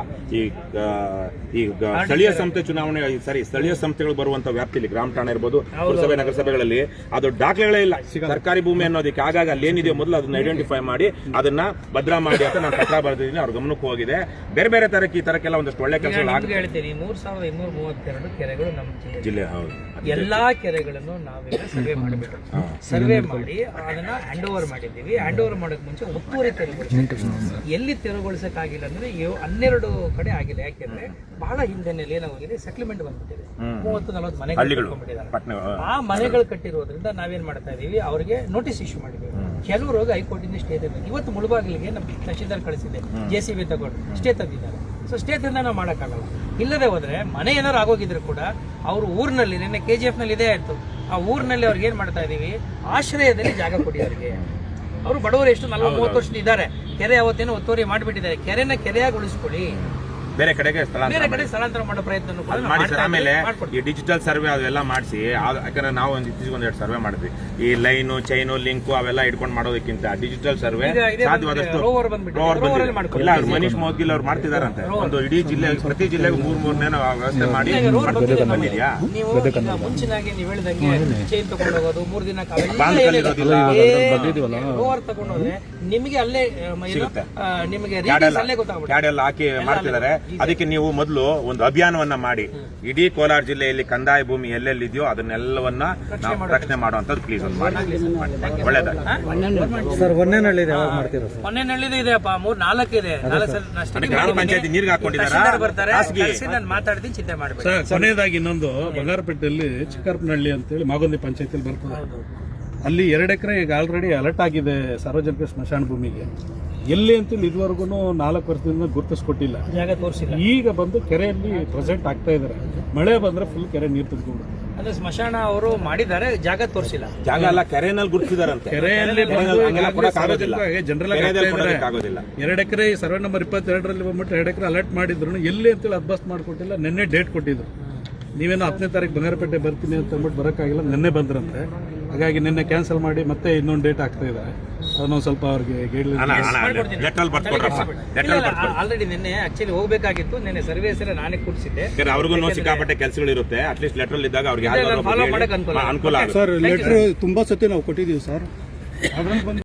ಈ ಸ್ಥಳೀಯ ಸಂಸ್ಥೆ ಚುನಾವಣೆ, ಸ್ಥಳೀಯ ಸಂಸ್ಥೆಗಳು ಬರುವಂತ ವ್ಯಾಪ್ತಿಯಲ್ಲಿ ಗ್ರಾಮ ಠಾಣೆ ಇರ್ಬೋದು, ಪುರಸಭೆ, ನಗರಸಭೆಗಳಲ್ಲಿ ಅದು ದಾಖಲೆಗಳೇ ಇಲ್ಲ. ಸರ್ಕಾರಿ ಭೂಮಿ ಅನ್ನೋದಕ್ಕೆ ಆಗಾಗ ಅಲ್ಲಿ ಏನಿದೆಯೋ ಮೊದಲು ಅದನ್ನ ಐಡೆಂಟಿಫೈ ಮಾಡಿ ಅದನ್ನ ಭದ್ರಾ ಮಾಡಿ ಅಂತ ನಾನು ಪತ್ರ ಬರೆದಿದ್ದೀನಿ. ಅವ್ರ ಗಮನಕ್ಕೆ ಹೋಗಿದೆ. ಬೇರೆ ಬೇರೆ ತರಕ್ಕೆ ಈ ತರಕ್ಕೆಲ್ಲ ಒಂದಷ್ಟು ಒಳ್ಳೆ ಕೆಲಸಗಳು ಹೇಳ್ತೀನಿ. 3232 ಕೆರೆಗಳು ನಮ್ಮ ಜಿಲ್ಲೆ, ಹೌದು, ಎಲ್ಲಾ ಕೆರೆಗಳನ್ನು ನಾವೀಗ ಸರ್ವೆ ಮಾಡಬೇಕು. ಸರ್ವೆ ಮಾಡಿ ಅದನ್ನ ಹ್ಯಾಂಡ್ ಓವರ್ ಮಾಡಿದ್ದೀವಿ. ಹ್ಯಾಂಡ್ ಓವರ್ ಮಾಡೋಕೆ ಮುಂಚೆ ಒತ್ತುವರಿ ಎಲ್ಲಿ ತೆರವುಗೊಳಿಸಕ್ಕಾಗಿಲ್ಲ ಅಂದ್ರೆ 12 ಕಡೆ ಆಗಿದೆ. ಯಾಕೆಂದ್ರೆ ಬಹಳ ಹಿಂದೆನಲ್ಲಿ ಏನಾಗಿದೆ, ಸೆಟ್ಲ್ಮೆಂಟ್ ಬಂದ್ಬಿಟ್ಟಿದೆ. 30-40 ಮನೆಗಳು ಕಟ್ಕೊಂಡಿದ್ದಾರೆ. ಆ ಮನೆಗಳು ಕಟ್ಟಿರೋದ್ರಿಂದ ನಾವೇನ್ ಮಾಡ್ತಾ ಇದೀವಿ, ಅವರಿಗೆ ನೋಟಿಸ್ ಇಶ್ಯೂ ಮಾಡಿದ್ದೀವಿ. ಕೆಲವರು ಹೈಕೋರ್ಟಿಂದ ಸ್ಟೇ ತಂದಿದ್ದಾರೆ. ಇವತ್ತು ಮುಳಬಾಗಿಲಿಗೆ ನಮ್ಮ ತಹಶೀಲ್ದಾರ್ ಕಳಿಸಿದೆ, JCB ತಗೊಂಡು ಸ್ಟೇ ತಂದಿದ್ದಾರೆ. ಸೊ ಸ್ಟೇ ತಂದ ನಾವು ಮಾಡೋಕ್ಕಾಗಲ್ಲ. ಇಲ್ಲದೆ ಹೋದ್ರೆ ಮನೆ ಏನಾದ್ರು ಆಗೋಗಿದ್ರು ಕೂಡ ಅವರು ಊರಿನಲ್ಲಿ, ನಿನ್ನೆ KGF ನಲ್ಲಿ ಇದೇ ಆಯ್ತು, ಆ ಊರಿನಲ್ಲಿ ಅವ್ರಿಗೆ ಏನ್ ಮಾಡ್ತಾ ಇದೀವಿ, ಆಶ್ರಯದಲ್ಲಿ ಜಾಗ ಕೊಡಿ ಅವರಿಗೆ. ಅವರು ಬಡವರು ಎಷ್ಟು 40-30 ವರ್ಷದ ಇದ್ದಾರೆ. ಕೆರೆ ಅವತ್ತೇನೋ ಒತ್ತುವರಿ ಮಾಡಿಬಿಟ್ಟಿದ್ದಾರೆ. ಕೆರೆನ ಕೆರೆಯಾಗಿ ಉಳಿಸ್ಕೊಳ್ಳಿ. ಬೇರೆ ಕಡೆಗೆ ಬೇರೆ ಸ್ಥಳಾಂತರ ಕಡೆ ಸ್ಥಳಾಂತರ ಮಾಡೋ ಪ್ರಯತ್ನ ಅದು ಮಾಡಿ ಸರ್. ಆಮೇಲೆ ಈ ಡಿಜಿಟಲ್ ಸರ್ವೆ ಅವೆಲ್ಲ ಮಾಡಿಸಿ, ಯಾಕಂದ್ರೆ ನಾವು ಇತ್ತೀಚೆಗೆ ಒಂದೆರಡು ಸರ್ವೆ ಮಾಡಿದ್ವಿ. ಈ ಲೈನು ಚೈನು ಲಿಂಕು ಅವೆಲ್ಲ ಇಟ್ಕೊಂಡು ಮಾಡೋದಕ್ಕಿಂತ ಡಿಜಿಟಲ್ ಸರ್ವೆ ಸಾಧ್ಯವಾದಷ್ಟು ರೋವರ್ ಬಂದ್ಬಿಟ್ಟು ರೋವರ್ ರೋವರಲ್ಲಿ ಬಂದಿದೆ. ಮಾಡ್ಕೊಳ್ಳಿ. ಇಲ್ಲ, ಮನೀಶ್ ಮೋದ್ಗಿಲ್ ಅವ್ರು ಮಾಡ್ತಿದಾರಂತೆ. ಒಂದು ಇಡೀ ಜಿಲ್ಲೆ, ಪ್ರತಿ ಜಿಲ್ಲೆಗೂ ಮೂರನೇನೋ ವ್ಯವಸ್ಥೆ ಮಾಡಿ ರೋವರ್ ಬಂದಿದೆ. ಬಂದಿದ್ಯಾ? ನೀವು ಈಗ ಮುಂಚಿನಾಗಿ ನೀವು ಹೇಳ್ದಂಗೆ ಚೈನ್ ತಗೊಂಡು ಹೋಗೋದು 3 ದಿನಕ್ಕೆ ಬಾಂಧಲ್ಲಿ ಇರೋದಿಲ್ಲ. ರೋವರ್ ತಗೊಂಡೋದ್ರೆ ನಿಮಗೆ ಅಲ್ಲೇ ಸಿಗುತ್ತೆ. ನಿಮಗೆ ಅಲ್ಲೇ ಗೊತ್ತಾಗ್ಬಿಡುತ್ತೆ. ಕ್ಯಾಡ್ ಎಲ್ಲ ಹಾಕಿ ಮಾಡ್ತಿದ್ದಾರೆ. ಅದಕ್ಕೆ ನೀವು ಮೊದಲು ಒಂದು ಅಭಿಯಾನವನ್ನ ಮಾಡಿ ಇಡೀ ಕೋಲಾರ ಜಿಲ್ಲೆಯಲ್ಲಿ ಕಂದಾಯ ಭೂಮಿ ಎಲ್ಲೆಲ್ಲಿದೆಯೋ ಅದನ್ನೆಲ್ಲವನ್ನ ನಾವು ರಕ್ಷಣೆ ಮಾಡುವಂತದ್ದು ಪ್ಲೀಸ್ ಒಂದು ಮಾಡಿ. ಒಳ್ಳೇದಾಗಿ ಸರ್ ಒಂದೇನಳ್ಳಿ ಯಾವಾಗ ಮಾಡ್ತೀರಾ ಸರ್? ಮೊನ್ನೆನಳ್ಳಿದು ಇದೆಯಪ್ಪ, 3-4 ಇದೆ. 4 ಸಲ ಅದಕ್ಕೆ ಗ್ರಾಮ ಪಂಚಾಯತಿ ನೀರ್ಗೆ ಹಾಕೊಂಡಿದ್ದಾರೆ. ತಹಸೀಲ್ದಾರ್ ಬರ್ತಾರೆ, ಕಳ್ಸಿ ನಾನು ಮಾತಾಡ್ತೀನಿ, ಚಿಂತೆ ಮಾಡಬೇಡಿ. ಸರ್, ಕೊನೆಯದಾಗಿ ಇನ್ನೊಂದು ಬಂಗಾರಪೇಟೆಯಲ್ಲಿ ಚಿಕ್ಕರ್ಪನಹಳ್ಳಿ ಅಂತೇಳಿ ಮಾಗೊಂದಿ ಪಂಚಾಯತಿಯಲ್ಲಿ ಬರ್ತದೆ. ಅಲ್ಲಿ 2 ಎಕರೆ ಈಗ ಆಲ್ರೆಡಿ ಅಲರ್ಟ್ ಆಗಿದೆ ಸಾರ್ವಜನಿಕ ಸ್ಮಶಾನ ಭೂಮಿಗೆ. ಎಲ್ಲಿ ಅಂತೇಳಿ ಇದುವರೆಗೂ 4 ವರ್ಷದಿಂದ ಗುರುತಿಸ್ಕೊಟ್ಟಿಲ್ಲ. ಜಾಗ ತೋರಿಸಿಲ್ಲ. ಈಗ ಬಂದು ಕೆರೆಯಲ್ಲಿ ಪ್ರೆಸೆಂಟ್ ಆಗ್ತಾ ಇದ್ದಾರೆ. ಮಳೆ ಬಂದ್ರೆ ಫುಲ್ ಕೆರೆ ನೀರು ತುಂಬಿಕೊಂಡು ಅಂದ್ರೆ ಸ್ಮಶಾನ ಅವರು ಮಾಡಿದ್ದಾರೆ, ಜಾಗ ತೋರಿಸಿಲ್ಲ. ಜಾಗ ಎಲ್ಲ ಕೆರೆನಲ್ಲಿ ಗುರುತಿಸಿದಾರಂತೆ. ಕೆರೆಯಲ್ಲಿ ಜನರಲ್ ಆಗೋದಿಲ್ಲ. 2 ಎಕರೆ ಸರ್ವೆ ನಂಬರ್ 22ರಲ್ಲಿ ಬಂದ್ಬಿಟ್ಟು 2 ಎಕರೆ ಅಲರ್ಟ್ ಮಾಡಿದ್ರು. ಎಲ್ಲಿ ಅಂತೇಳಿ ಅದ್ಬಸ್ಟ್ ಮಾಡಿಕೊಟ್ಟಿಲ್ಲ. ನಿನ್ನೆ ಡೇಟ್ ಕೊಟ್ಟಿದ್ರು. ನೀವೇನೋ 10ನೇ ತಾರೀಕು ಬಂಗಾರಪೇಟೆ ಬರ್ತೀನಿ ಅಂತ ಅಂದ್ಬಿಟ್ಟು ಬರೋಕ್ಕಾಗಿಲ್ಲ. ನಿನ್ನೆ ಬಂದ್ರಂತೆ. ಹಾಗಾಗಿ ನಿನ್ನೆ ಕ್ಯಾನ್ಸಲ್ ಮಾಡಿ ಮತ್ತೆ ಇನ್ನೊಂದು ಡೇಟ್ ಆಗ್ತಾ ಇದ್ದಾರೆ. ಅದನ್ನೊಂದು ಸ್ವಲ್ಪ ಅವ್ರಿಗೆ ಆಲ್ರೆಡಿ ನಿನ್ನೆ ಆಕ್ಚುಲಿ ಹೋಗ್ಬೇಕಾಗಿತ್ತು. ನಿನ್ನೆ ಸರ್ವೆ ಹೆಸರೇ ನಾನೇ ಕೂರಿಸಿದ್ದೆ. ಅವ್ರಿಗೂ ಸಿಕ್ಕಾಪಟ್ಟೆ ಕೆಲಸಗಳಿರುತ್ತೆ. ಅಟ್ಲೀಸ್ಟ್ ಲೆಟರ್ ಇದ್ದಾಗ ಅವ್ರಿಗೆ ಫಾಲೋ ಮಾಡಕ್ ಅನುಕೂಲ. ಸರ್ ಲೆಟರ್ ತುಂಬಾ ಸತಿ ನಾವು ಕೊಟ್ಟಿದ್ದೀವಿ ಸರ್. ಅದ್ರಲ್ಲಿ